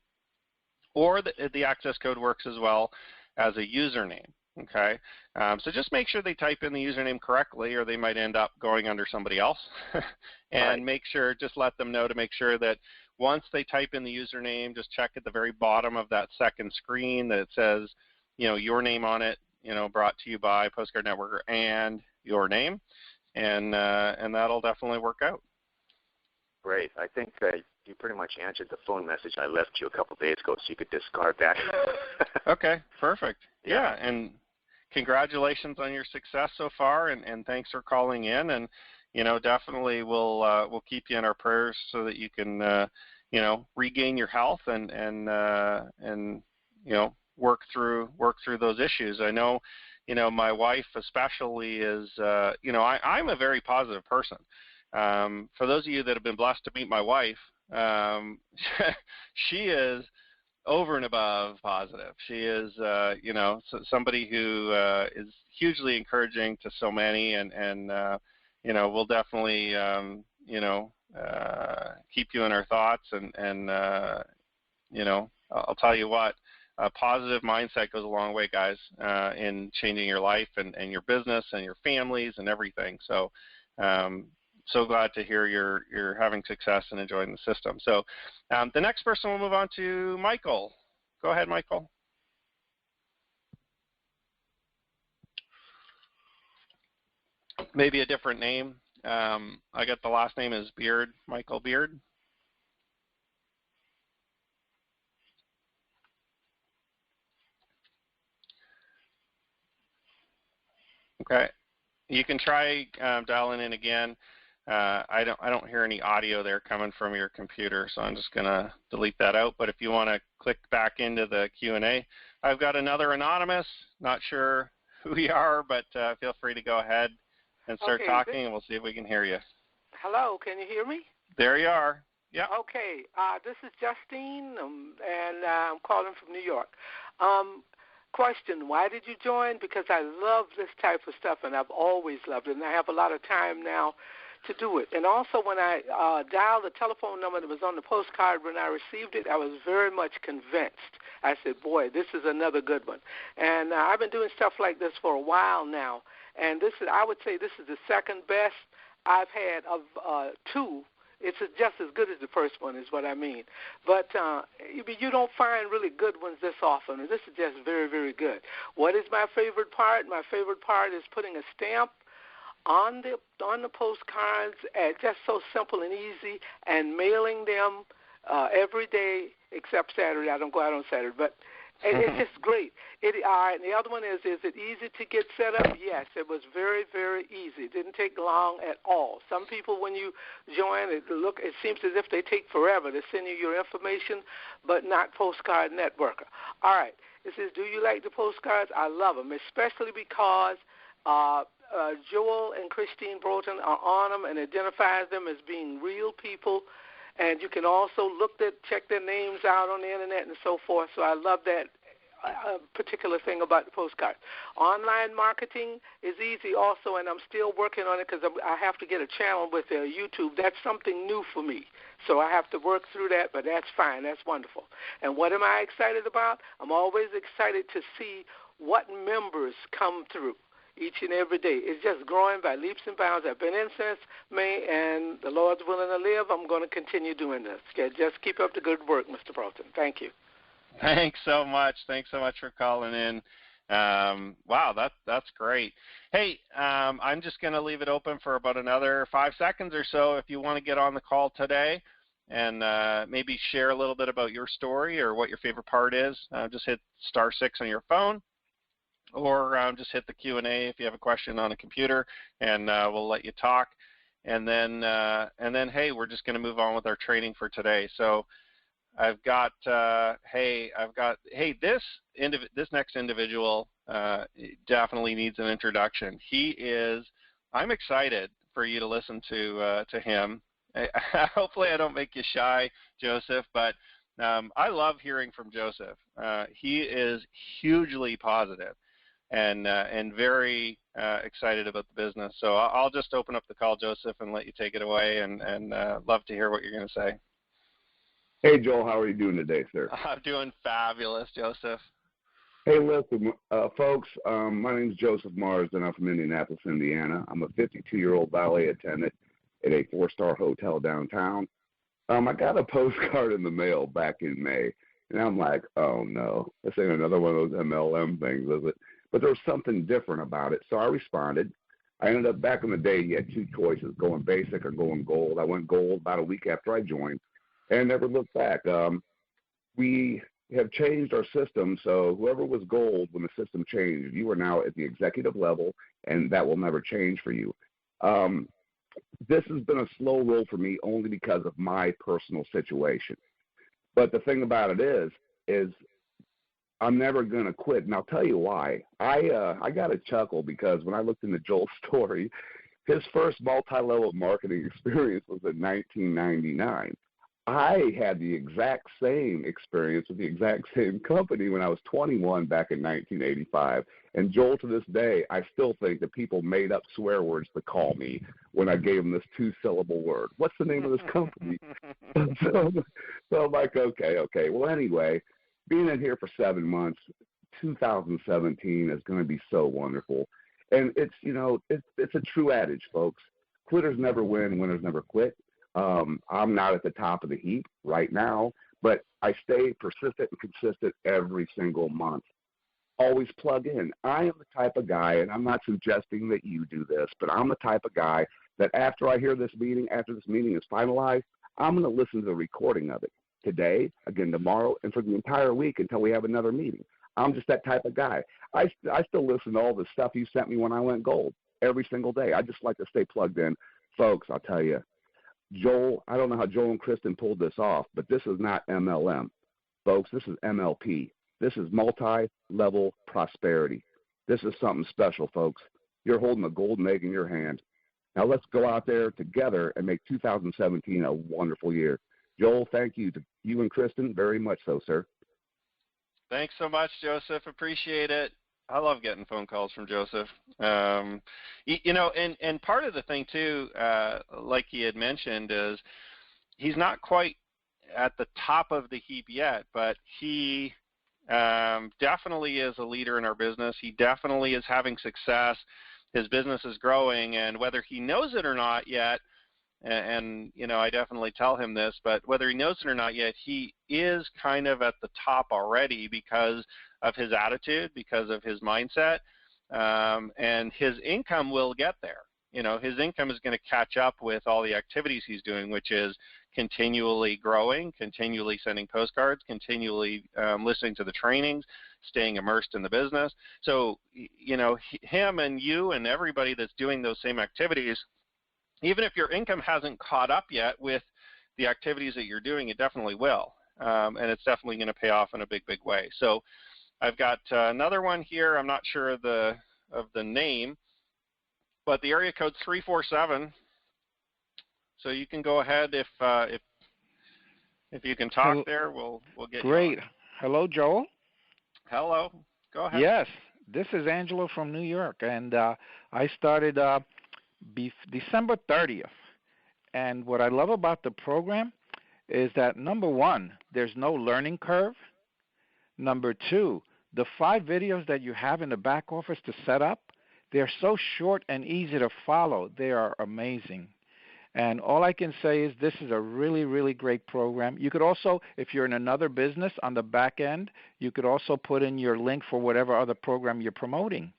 or the access code works as well as a username. Okay, so just make sure they type in the username correctly, or they might end up going under somebody else. And make sure, just let them know to make sure that once they type in the username, just check at the very bottom of that second screen that it says, your name on it, brought to you by Postcard Networker and your name, and that'll definitely work out. Great. I think you pretty much answered the phone message I left you a couple of days ago, so you could discard that. Okay, perfect. Yeah, and congratulations on your success so far, and thanks for calling in. And definitely we'll keep you in our prayers so that you can regain your health and work through those issues. I know my wife especially is I'm a very positive person. For those of you that have been blessed to meet my wife, she is over and above positive. She is, somebody who is hugely encouraging to so many, and we'll definitely, keep you in our thoughts, and I'll tell you what, a positive mindset goes a long way, guys, in changing your life and your business and your families and everything. So, so glad to hear you're having success and enjoying the system. So the next person we'll move on to Michael. Go ahead, Michael. Maybe a different name. I got the last name is Beard, Michael Beard. Okay. You can try dialing in again. I don't hear any audio there coming from your computer, so I'm just going to delete that out. But if you want to click back into the Q&A, I've got another anonymous. Not sure who you are, but feel free to go ahead and start talking, and we'll see if we can hear you. Hello, can you hear me? There you are. Yeah. Okay, this is Justine, and I'm calling from New York. Question, why did you join? Because I love this type of stuff, and I've always loved it, and I have a lot of time now to do it. And also when I dialed the telephone number that was on the postcard when I received it, I was very much convinced. I said, boy, this is another good one. And I've been doing stuff like this for a while now. And I would say this is the second best I've had of two. It's just as good as the first one is what I mean. But you don't find really good ones this often. And this is just very, very good. What is my favorite part? My favorite part is putting a stamp on the postcards, just so simple and easy, and mailing them every day except Saturday. I don't go out on Saturday, but it's just great. And the other one is it easy to get set up? Yes, it was very, very easy. It didn't take long at all. Some people, when you join, it seems as if they take forever to send you your information, but not Postcard Networker. All right. It says, do you like the postcards? I love them, especially because Joel and Christine Broughton are on them and identifies them as being real people. And you can also check their names out on the Internet and so forth. So I love that particular thing about the postcard. Online marketing is easy also, and I'm still working on it because I have to get a channel with YouTube. That's something new for me. So I have to work through that, but that's fine. That's wonderful. And what am I excited about? I'm always excited to see what members come through each and every day. It's just growing by leaps and bounds. I've been in since May, and the Lord's willing to live. I'm going to continue doing this. Okay, just keep up the good work, Mr. Broughton. Thank you. Thanks so much. Thanks so much for calling in. Wow, that's great. Hey, I'm just going to leave it open for about another 5 seconds or so if you want to get on the call today and maybe share a little bit about your story or what your favorite part is. Just hit *6 on your phone. Or just hit the Q&A if you have a question on a computer, and we'll let you talk. And then, hey, we're just going to move on with our training for today. So I've got, this next individual definitely needs an introduction. I'm excited for you to listen to him. Hopefully I don't make you shy, Joseph, but I love hearing from Joseph. He is hugely positive and very excited about the business. So I'll just open up the call, Joseph, and let you take it away, and love to hear what you're going to say. Hey, Joel, how are you doing today, sir? I'm doing fabulous, Joseph. Hey, listen, folks, my name's Joseph Mars, and I'm from Indianapolis, Indiana. I'm a 52-year-old valet attendant at a 4-star hotel downtown. I got a postcard in the mail back in May, and I'm like, oh, no, this ain't another one of those MLM things, is it? But there was something different about it, so I responded. I ended up, back in the day, you had two choices, going basic or going gold. I went gold about a week after I joined and never looked back. We have changed our system, so whoever was gold when the system changed, you are now at the executive level, and that will never change for you. This has been a slow roll for me only because of my personal situation. But the thing about it is I'm never going to quit, and I'll tell you why. I got a chuckle because when I looked into Joel's story, his first multi-level marketing experience was in 1999. I had the exact same experience with the exact same company when I was 21 back in 1985. And Joel, to this day, I still think that people made up swear words to call me when I gave them this 2-syllable word. What's the name of this company? so I'm like, okay. Well, anyway, being in here for 7 months, 2017 is going to be so wonderful. And it's a true adage, folks. Quitters never win, winners never quit. I'm not at the top of the heap right now, but I stay persistent and consistent every single month. Always plug in. I am the type of guy, and I'm not suggesting that you do this, but I'm the type of guy that after I hear this meeting, after this meeting is finalized, I'm going to listen to the recording of it today, again tomorrow, and for the entire week until we have another meeting. I'm just that type of guy. I still listen to all the stuff you sent me when I went gold every single day. I just like to stay plugged in. Folks, I'll tell you, Joel, I don't know how Joel and Kristen pulled this off, but this is not MLM. Folks, this is MLP. This is multi-level prosperity. This is something special, folks. You're holding a golden egg in your hand. Now let's go out there together and make 2017 a wonderful year. Joel, thank you to you and Kristen very much so, sir. Thanks so much, Joseph. Appreciate it. love getting phone calls from Joseph. You know, and part of the thing too, like he had mentioned, is he's not quite at the top of the heap yet, but he definitely is a leader in our business. He definitely is having success. His business is growing, and whether he knows it or not yet, and you know, I definitely tell him this, but whether he knows it or not yet, he is kind of at the top already because of his attitude, because of his mindset, and his income will get there. You know, his income is going to catch up with all the activities he's doing, which is continually growing, continually sending postcards, continually listening to the trainings, staying immersed in the business. So, you know, him and you and everybody that's doing those same activities, even if your income hasn't caught up yet with the activities that you're doing, it definitely will. And it's definitely going to pay off in a big, big way. So I've got another one here. I'm not sure of the name, but the area code's 347. So you can go ahead if you can talk. Hello. There, we'll get great. You on. Hello, Joel. Hello. Go ahead. Yes, this is Angelo from New York, and I started December 30th. And what I love about the program is that, number one, there's no learning curve. Number two, the 5 videos that you have in the back office to set up, they're so short and easy to follow. They are amazing. And all I can say is this is a really, really great program. You could also, if you're in another business on the back end, you could also put in your link for whatever other program you're promoting.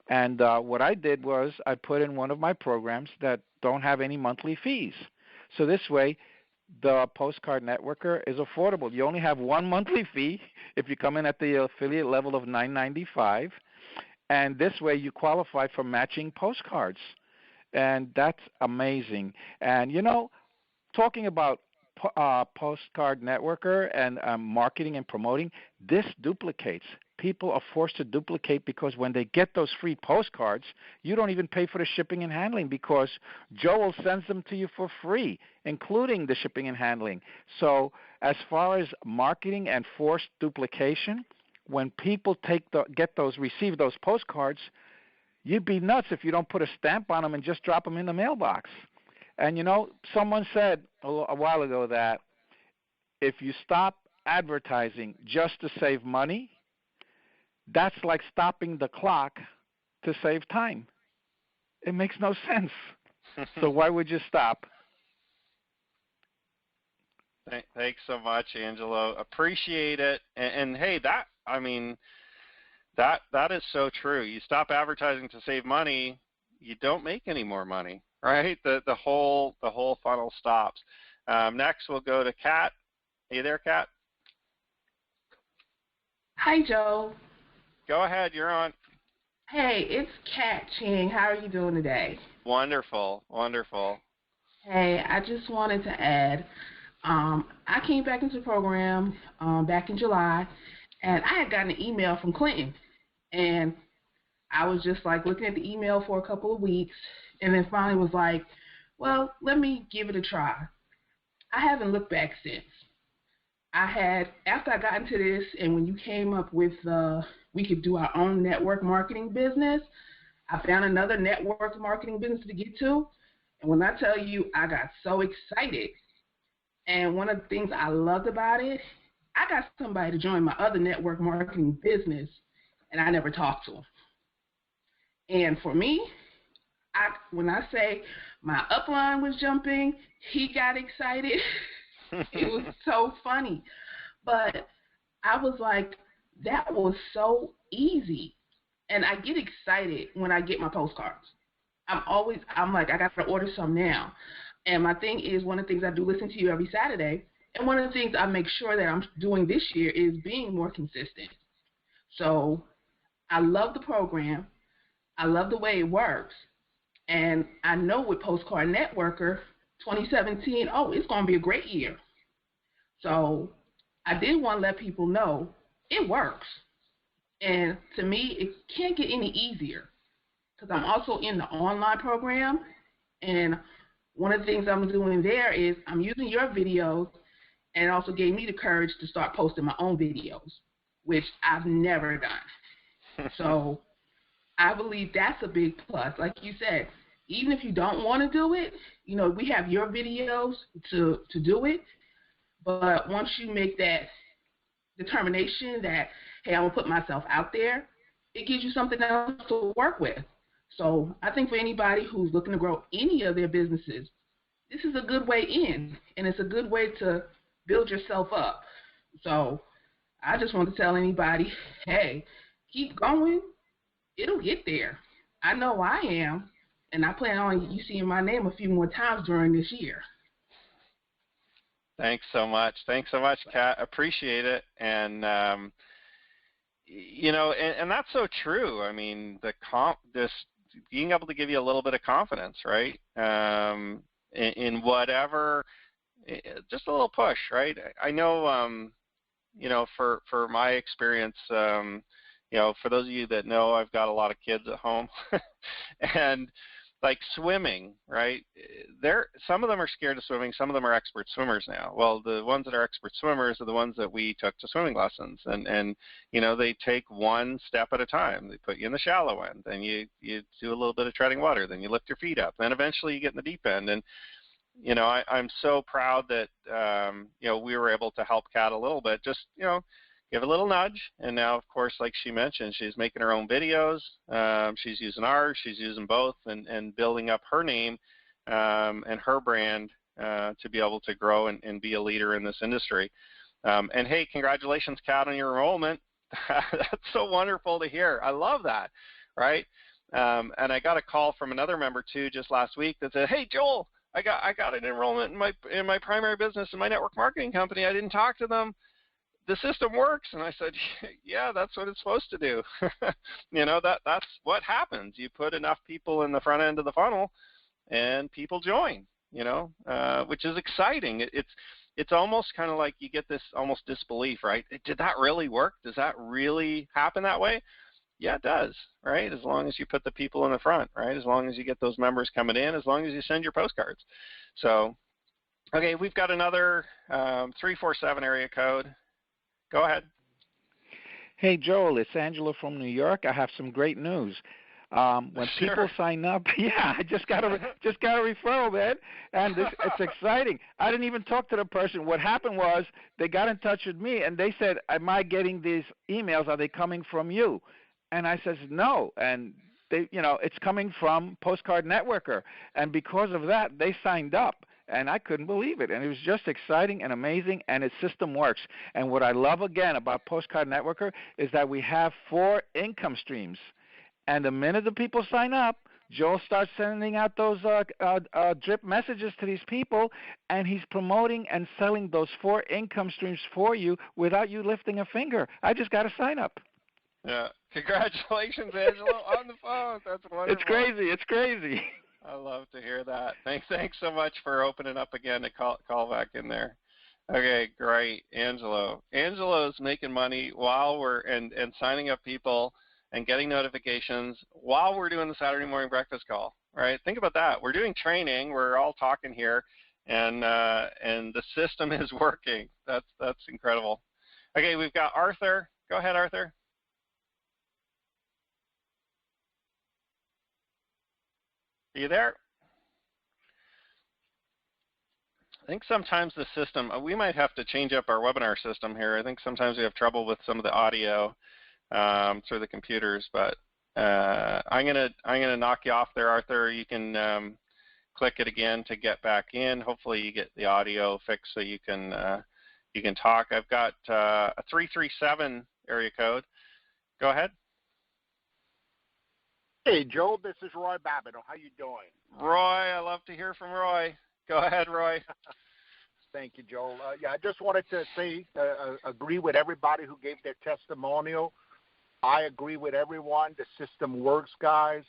And what I did was I put in one of my programs that don't have any monthly fees. So this way, the Postcard Networker is affordable. You only have one monthly fee if you come in at the affiliate level of $9.95. And this way you qualify for matching postcards. And that's amazing. And, you know, talking about Postcard Networker and marketing and promoting, this duplicates. People are forced to duplicate because when they get those free postcards, you don't even pay for the shipping and handling because Joel sends them to you for free, including the shipping and handling. So as far as marketing and forced duplication, when people receive those postcards, you'd be nuts if you don't put a stamp on them and just drop them in the mailbox. And, you know, someone said a while ago that if you stop advertising just to save money, that's like stopping the clock to save time. It makes no sense. So why would you stop? Thanks so much, Angelo. Appreciate it. And hey, that is so true. You stop advertising to save money, you don't make any more money, right? The whole funnel stops. Next, we'll go to Kat. Are you there, Kat? Hi, Joe. Go ahead. You're on. Hey, it's Kat Ching. How are you doing today? Wonderful. Wonderful. Hey, I just wanted to add, I came back into the program back in July, and I had gotten an email from Clinton. And I was just like looking at the email for a couple of weeks and then finally was like, well, let me give it a try. I haven't looked back since. After I got into this and when you came up with we could do our own network marketing business, I found another network marketing business to get to. And when I tell you, I got so excited. And one of the things I loved about it, I got somebody to join my other network marketing business, and I never talked to him. And for me, when I say my upline was jumping, he got excited. It was so funny. But I was like, that was so easy. And I get excited when I get my postcards. I'm like, I got to order some now. And my thing is, one of the things I do listen to you every Saturday, and one of the things I make sure that I'm doing this year is being more consistent. So I love the program. I love the way it works. And I know with Postcard Networker 2017, it's going to be a great year. So I did want to let people know it works. And to me, it can't get any easier because I'm also in the online program. And one of the things I'm doing there is I'm using your videos, and it also gave me the courage to start posting my own videos, which I've never done. So I believe that's a big plus. Like you said, even if you don't want to do it, we have your videos to do it. But once you make that determination that, hey, I'm going to put myself out there, it gives you something else to work with. So I think for anybody who's looking to grow any of their businesses, this is a good way in, and it's a good way to build yourself up. So I just want to tell anybody, hey, keep going. It'll get there. I know I am, and I plan on you seeing my name a few more times during this year. Thanks so much. Thanks so much, Kat. Appreciate it. And, and that's so true. I mean, this being able to give you a little bit of confidence, right? In whatever, just a little push, right? I know, for my experience, for those of you that know, I've got a lot of kids at home, and like swimming, right? Some of them are scared of swimming. Some of them are expert swimmers now. Well, the ones that are expert swimmers are the ones that we took to swimming lessons, and they take one step at a time. They put you in the shallow end, then you do a little bit of treading water, then you lift your feet up, then eventually you get in the deep end. And I'm so proud that we were able to help Kat a little bit. Just give a little nudge, and now, of course, like she mentioned, she's making her own videos. She's using ours. She's using both, and building up her name and her brand to be able to grow and be a leader in this industry. And, hey, congratulations, Kat, on your enrollment. That's so wonderful to hear. I love that, right? And I got a call from another member, too, just last week that said, hey, Joel, I got an enrollment in my primary business, in my network marketing company. I didn't talk to them. The system works. And I said, yeah, that's what it's supposed to do. That's what happens. You put enough people in the front end of the funnel and people join, which is exciting. It's almost kind of like you get this almost disbelief, right? Did that really work? Does that really happen that way? Yeah, it does, right? As long as you put the people in the front, right? As long as you get those members coming in, as long as you send your postcards. So, okay, we've got another 347 area code. Go ahead. Hey, Joel, it's Angela from New York. I have some great news. When people sign up, yeah, I just got a referral, man, and it's exciting. I didn't even talk to the person. What happened was they got in touch with me, and they said, am I getting these emails? Are they coming from you? And I says, no, and they, it's coming from Postcard Networker, and because of that, they signed up. And I couldn't believe it. And it was just exciting and amazing, and its system works. And what I love, again, about Postcard Networker is that we have 4 income streams. And the minute the people sign up, Joel starts sending out those drip messages to these people, and he's promoting and selling those 4 income streams for you without you lifting a finger. I just got to sign up. Yeah. Congratulations, Angelo, on the phone. That's wonderful. It's crazy. I love to hear that. Thanks so much for opening up again to call back in there. Okay, great. Angelo's making money while we're and signing up people and getting notifications while we're doing the Saturday morning breakfast call, right? Think about that. We're doing training. We're all talking here, and the system is working. That's incredible. Okay, we've got Arthur. Go ahead, Arthur. Are you there? I think sometimes the system, we might have to change up our webinar system here. I think sometimes we have trouble with some of the audio through the computers, but I'm gonna knock you off there, Arthur. You can click it again to get back in. Hopefully you get the audio fixed so you can talk. I've got a 337 area code. Go ahead. Hey, Joel, this is Roy Babineau. How you doing? Roy, I love to hear from Roy. Go ahead, Roy. Thank you, Joel. Yeah, I just wanted to say, agree with everybody who gave their testimonial. I agree with everyone. The system works, guys.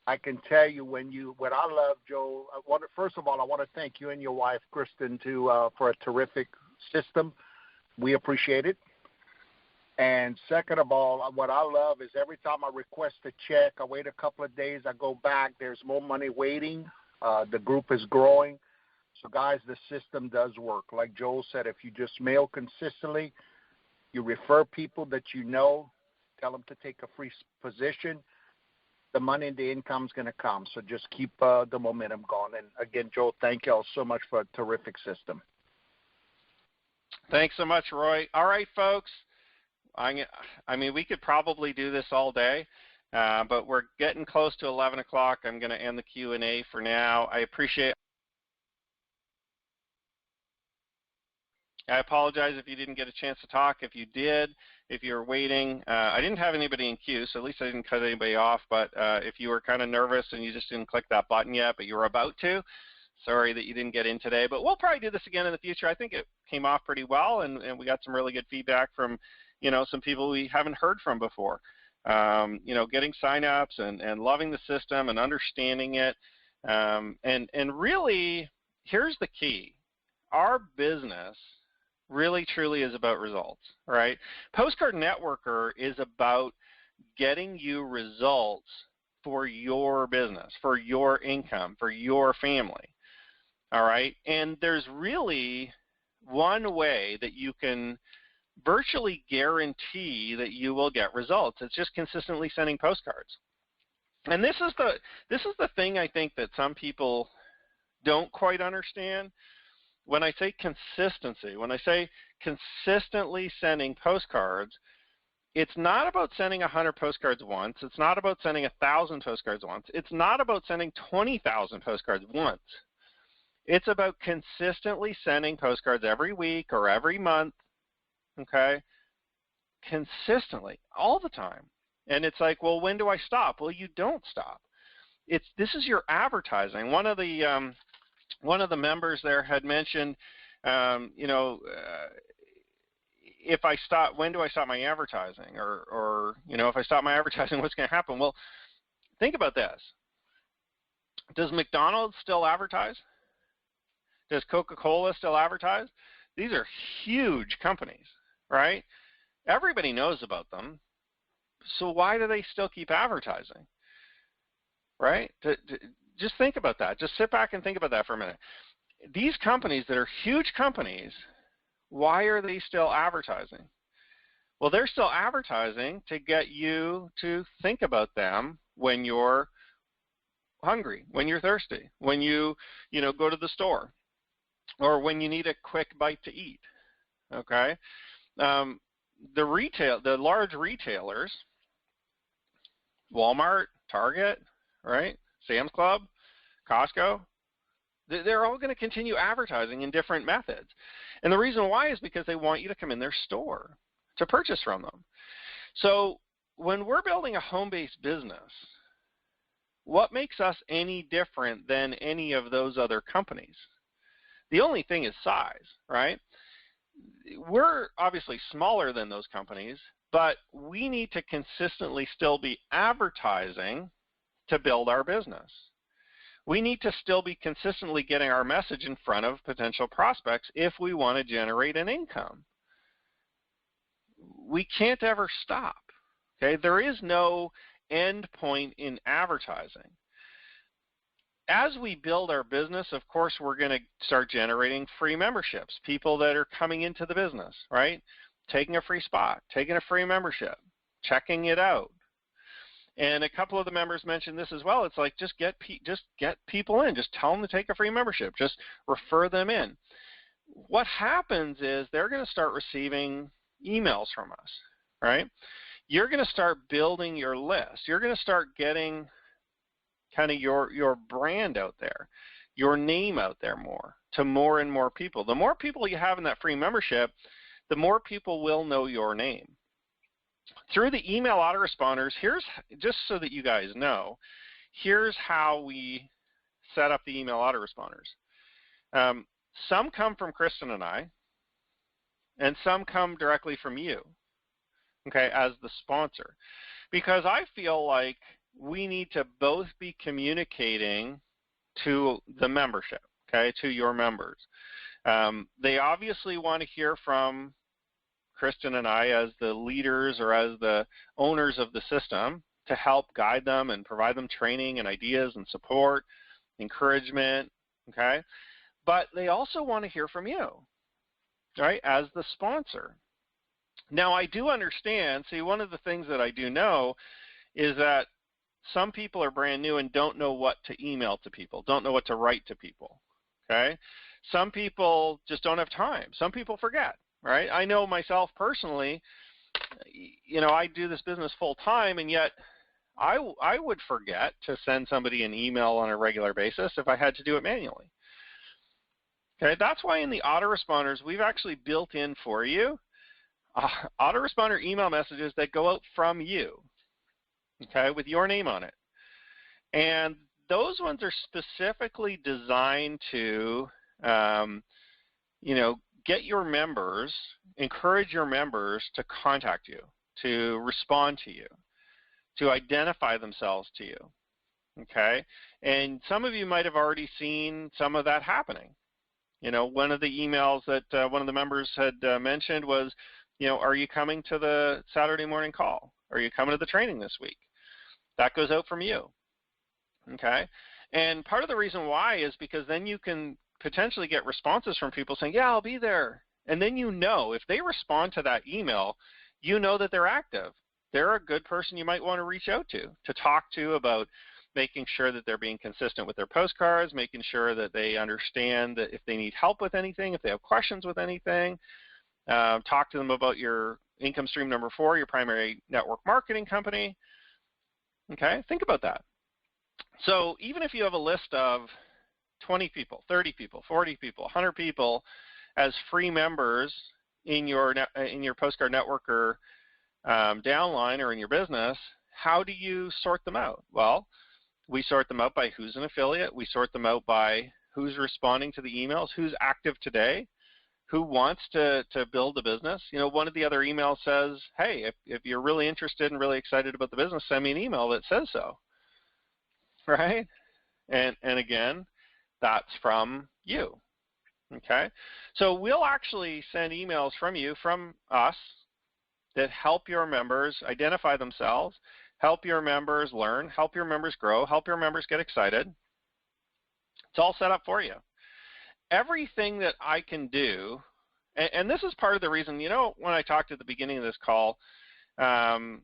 I can tell you what I love, Joel. First of all, I want to thank you and your wife, Kristen, for a terrific system. We appreciate it. And second of all, what I love is every time I request a check, I wait a couple of days, I go back, there's more money waiting. The group is growing. So, guys, the system does work. Like Joel said, if you just mail consistently, you refer people that you know, tell them to take a free position, the money and the income is going to come. So just keep the momentum going. And again, Joe, thank you all so much for a terrific system. Thanks so much, Roy. All right, folks. I mean, we could probably do this all day, but we're getting close to 11 o'clock. I'm going to end the Q&A for now. I apologize if you didn't get a chance to talk. If you did, if you're waiting, I didn't have anybody in queue, so at least I didn't cut anybody off. But if you were kind of nervous and you just didn't click that button yet, but you were about to, sorry that you didn't get in today. But we'll probably do this again in the future. I think it came off pretty well, and we got some really good feedback from, some people we haven't heard from before. Getting signups and loving the system and understanding it. And really, here's the key. Our business really truly is about results, right? Postcard Networker is about getting you results for your business, for your income, for your family, all right? And there's really one way that you can virtually guarantee that you will get results. It's just consistently sending postcards. And this is the thing I think that some people don't quite understand. When I say consistency, when I say consistently sending postcards, it's not about sending 100 postcards once. It's not about sending 1,000 postcards once. It's not about sending 20,000 postcards once. It's about consistently sending postcards every week or every month, okay, consistently, all the time. And it's like, well, when do I stop? Well, you don't stop. This is your advertising. One of the members there had mentioned, if I stop, when do I stop my advertising? Or if I stop my advertising, what's going to happen? Well, think about this. Does McDonald's still advertise? Does Coca-Cola still advertise? These are huge companies, right? Everybody knows about them. So why do they still keep advertising, right? Just think about that. Just sit back and think about that for a minute. These companies that are huge companies, why are they still advertising? Well, they're still advertising to get you to think about them when you're hungry, when you're thirsty, when you go to the store, or when you need a quick bite to eat, okay? The large retailers, Walmart, Target, right? Sam's Club, Costco, they're all going to continue advertising in different methods. And the reason why is because they want you to come in their store to purchase from them. So when we're building a home-based business, what makes us any different than any of those other companies? The only thing is size, right? We're obviously smaller than those companies, but we need to consistently still be advertising to build our business. We need to still be consistently getting our message in front of potential prospects if we want to generate an income. We can't ever stop, okay? There is no end point in advertising. As we build our business, of course, we're going to start generating free memberships, people that are coming into the business, right? Taking a free spot, taking a free membership, checking it out. And a couple of the members mentioned this as well. It's like just get people in. Just tell them to take a free membership. Just refer them in. What happens is they're going to start receiving emails from us, right? You're going to start building your list. You're going to start getting kind of your brand out there, your name out there to more and more people. The more people you have in that free membership, the more people will know your name. Through the email autoresponders, here's, just so that you guys know, here's how we set up the email autoresponders. Some come from Kristen and I, and some come directly from you, okay, as the sponsor. Because I feel like we need to both be communicating to the membership, okay, to your members. They obviously want to hear from Kristen and I as the leaders or as the owners of the system to help guide them and provide them training and ideas and support, encouragement, okay? But they also want to hear from you, right, as the sponsor. Now, I do understand, see, one of the things that I do know is that some people are brand new and don't know what to email to people, don't know what to write to people, okay? Some people just don't have time. Some people forget, right? I know myself personally, you know, I do this business full time, and yet I would forget to send somebody an email on a regular basis if I had to do it manually. Okay, that's why in the autoresponders, we've actually built in for you autoresponder email messages that go out from you, okay, with your name on it. And those ones are specifically designed to, you know, get your members, encourage your members to contact you, to respond to you, to identify themselves to you, okay? And some of you might have already seen some of that happening. You know, one of the emails that one of the members had mentioned was, you know, are you coming to the Saturday morning call? Are you coming to the training this week? That goes out from you, okay? And part of the reason why is because then you can potentially get responses from people saying, yeah, I'll be there. And then you know, if they respond to that email, you know that they're active. They're a good person you might want to reach out to talk to about making sure that they're being consistent with their postcards, making sure that they understand that if they need help with anything, if they have questions with anything, talk to them about your income stream number 4, your primary network marketing company. Okay, think about that. So even if you have a list of 20 people, 30 people, 40 people, 100 people as free members in your Postcard Networker downline or in your business, how do you sort them out? Well, we sort them out by who's an affiliate. We sort them out by who's responding to the emails, who's active today, who wants to build a business. You know, one of the other emails says, hey, if you're really interested and really excited about the business, send me an email that says so, right? And again, that's from you, okay? So we'll actually send emails from you, from us, that help your members identify themselves, help your members learn, help your members grow, help your members get excited. It's all set up for you. Everything that I can do, and this is part of the reason, you know, when I talked at the beginning of this call, and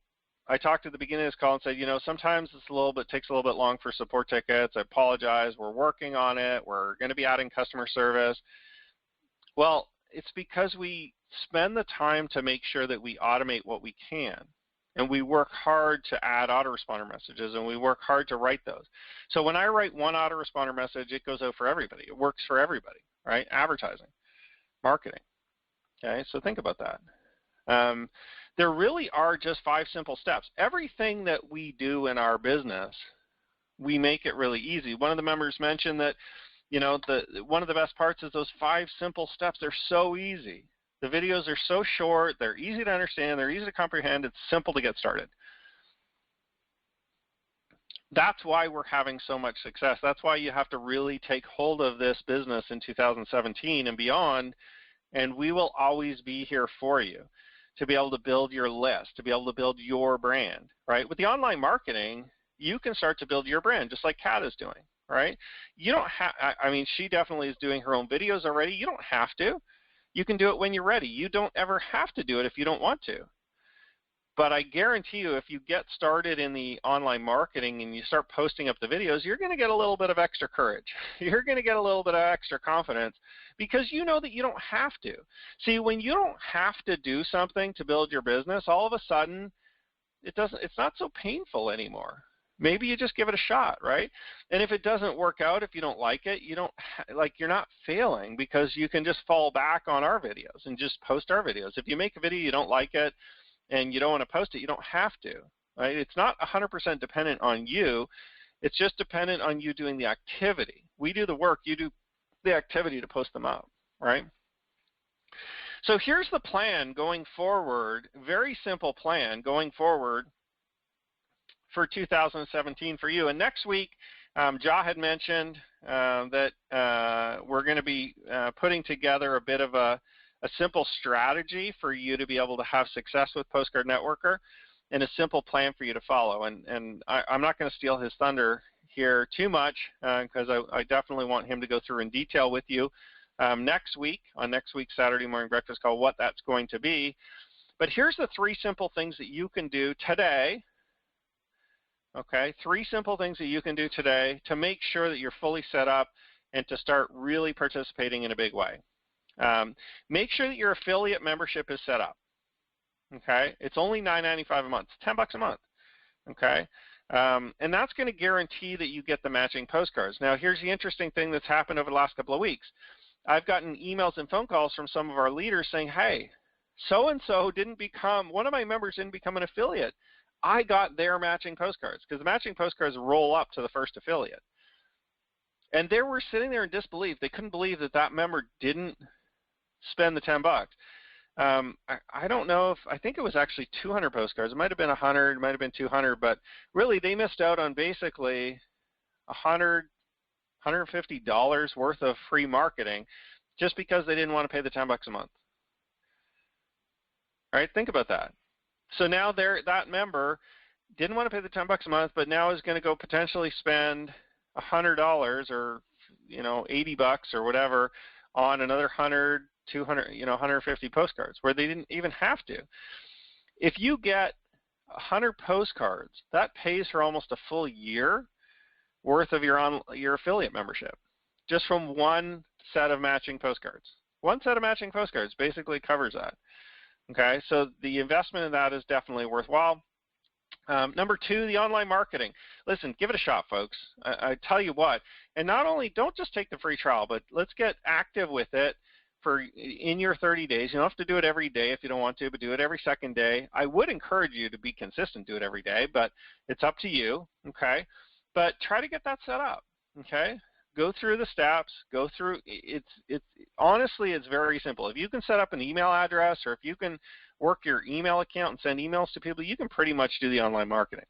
said, you know, sometimes it's takes a little bit long for support tickets. I apologize. We're working on it. We're going to be adding customer service. Well, it's because we spend the time to make sure that we automate what we can. And we work hard to add autoresponder messages, and we work hard to write those. So when I write one autoresponder message, it goes out for everybody. It works for everybody, right? Advertising, marketing. Okay, so think about that. There really are just 5 simple steps. Everything that we do in our business, we make it really easy. One of the members mentioned that, you know, one of the best parts is those 5 simple steps. They're so easy. The videos are so short, they're easy to understand, they're easy to comprehend, it's simple to get started. That's why we're having so much success. That's why you have to really take hold of this business in 2017 and beyond, and we will always be here for you to be able to build your list, to be able to build your brand, right? With the online marketing, you can start to build your brand, just like Kat is doing, right? You don't have, I mean, she definitely is doing her own videos already. You don't have to. You can do it when you're ready. You don't ever have to do it if you don't want to. But I guarantee you, if you get started in the online marketing and you start posting up the videos, you're going to get a little bit of extra courage. You're going to get a little bit of extra confidence because you know that you don't have to. See, when you don't have to do something to build your business, all of a sudden, it's not so painful anymore. Maybe you just give it a shot, right? And if it doesn't work out, if you don't like it, you're not failing because you can just fall back on our videos and just post our videos. If you make a video, you don't like it, and you don't want to post it, you don't have to, right? It's not 100% dependent on you. It's just dependent on you doing the activity. We do the work, you do the activity to post them up, right? So here's the plan going forward, very simple plan going forward for 2017 for you. And next week, Ja had mentioned that we're going to be putting together a bit of a simple strategy for you to be able to have success with Postcard Networker and a simple plan for you to follow. And I'm not going to steal his thunder here too much because I definitely want him to go through in detail with you next week, on next week's Saturday Morning Breakfast Call, what that's going to be. But here's the 3 simple things that you can do today Okay, 3 simple things that you can do today to make sure that you're fully set up and to start really participating in a big way. Make sure that your affiliate membership is set up. Okay, it's only $9.95 a month, $10 a month. Okay, and that's going to guarantee that you get the matching postcards. Now, here's the interesting thing that's happened over the last couple of weeks. I've gotten emails and phone calls from some of our leaders saying, hey, so-and-so one of my members didn't become an affiliate. I got their matching postcards, because the matching postcards roll up to the first affiliate. And they were sitting there in disbelief. They couldn't believe that that member didn't spend the $10. I don't know I think it was actually 200 postcards. It might have been 100, it might have been 200, but really they missed out on basically $100, $150 worth of free marketing just because they didn't want to pay the $10 a month. All right, think about that. So now that member didn't want to pay the $10 a month, but now is going to go potentially spend $100 or $80 or whatever on another 100, 200, 150 postcards where they didn't even have to. If you get 100 postcards, that pays for almost a full year worth of your affiliate membership just from one set of matching postcards. One set of matching postcards basically covers that. Okay, so the investment in that is definitely worthwhile. Number 2, the online marketing. Listen, give it a shot, folks. I tell you what, and not only don't just take the free trial, but let's get active with it in your 30 days. You don't have to do it every day if you don't want to, but do it every second day. I would encourage you to be consistent, do it every day, but it's up to you, okay? But try to get that set up, okay? Go through the steps, go through, honestly, it's very simple. If you can set up an email address or if you can work your email account and send emails to people, you can pretty much do the online marketing.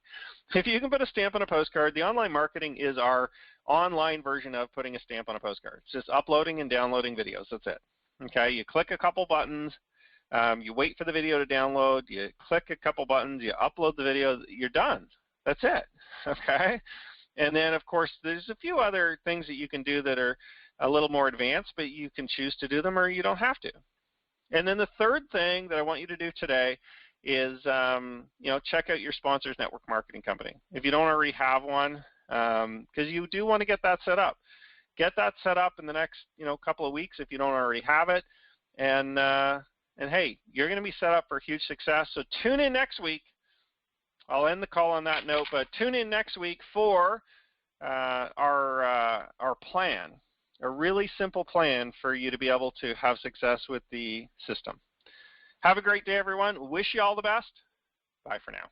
If you can put a stamp on a postcard, the online marketing is our online version of putting a stamp on a postcard. It's just uploading and downloading videos, that's it. Okay, you click a couple buttons, you wait for the video to download, you click a couple buttons, you upload the video, you're done. That's it, okay? And then, of course, there's a few other things that you can do that are a little more advanced, but you can choose to do them or you don't have to. And then the third thing that I want you to do today is, check out your Sponsors Network Marketing Company. If you don't already have one, because you do want to get that set up. Get that set up in the next, couple of weeks if you don't already have it. And hey, you're going to be set up for huge success. So tune in next week. I'll end the call on that note, but tune in next week for our plan, a really simple plan for you to be able to have success with the system. Have a great day, everyone. Wish you all the best. Bye for now.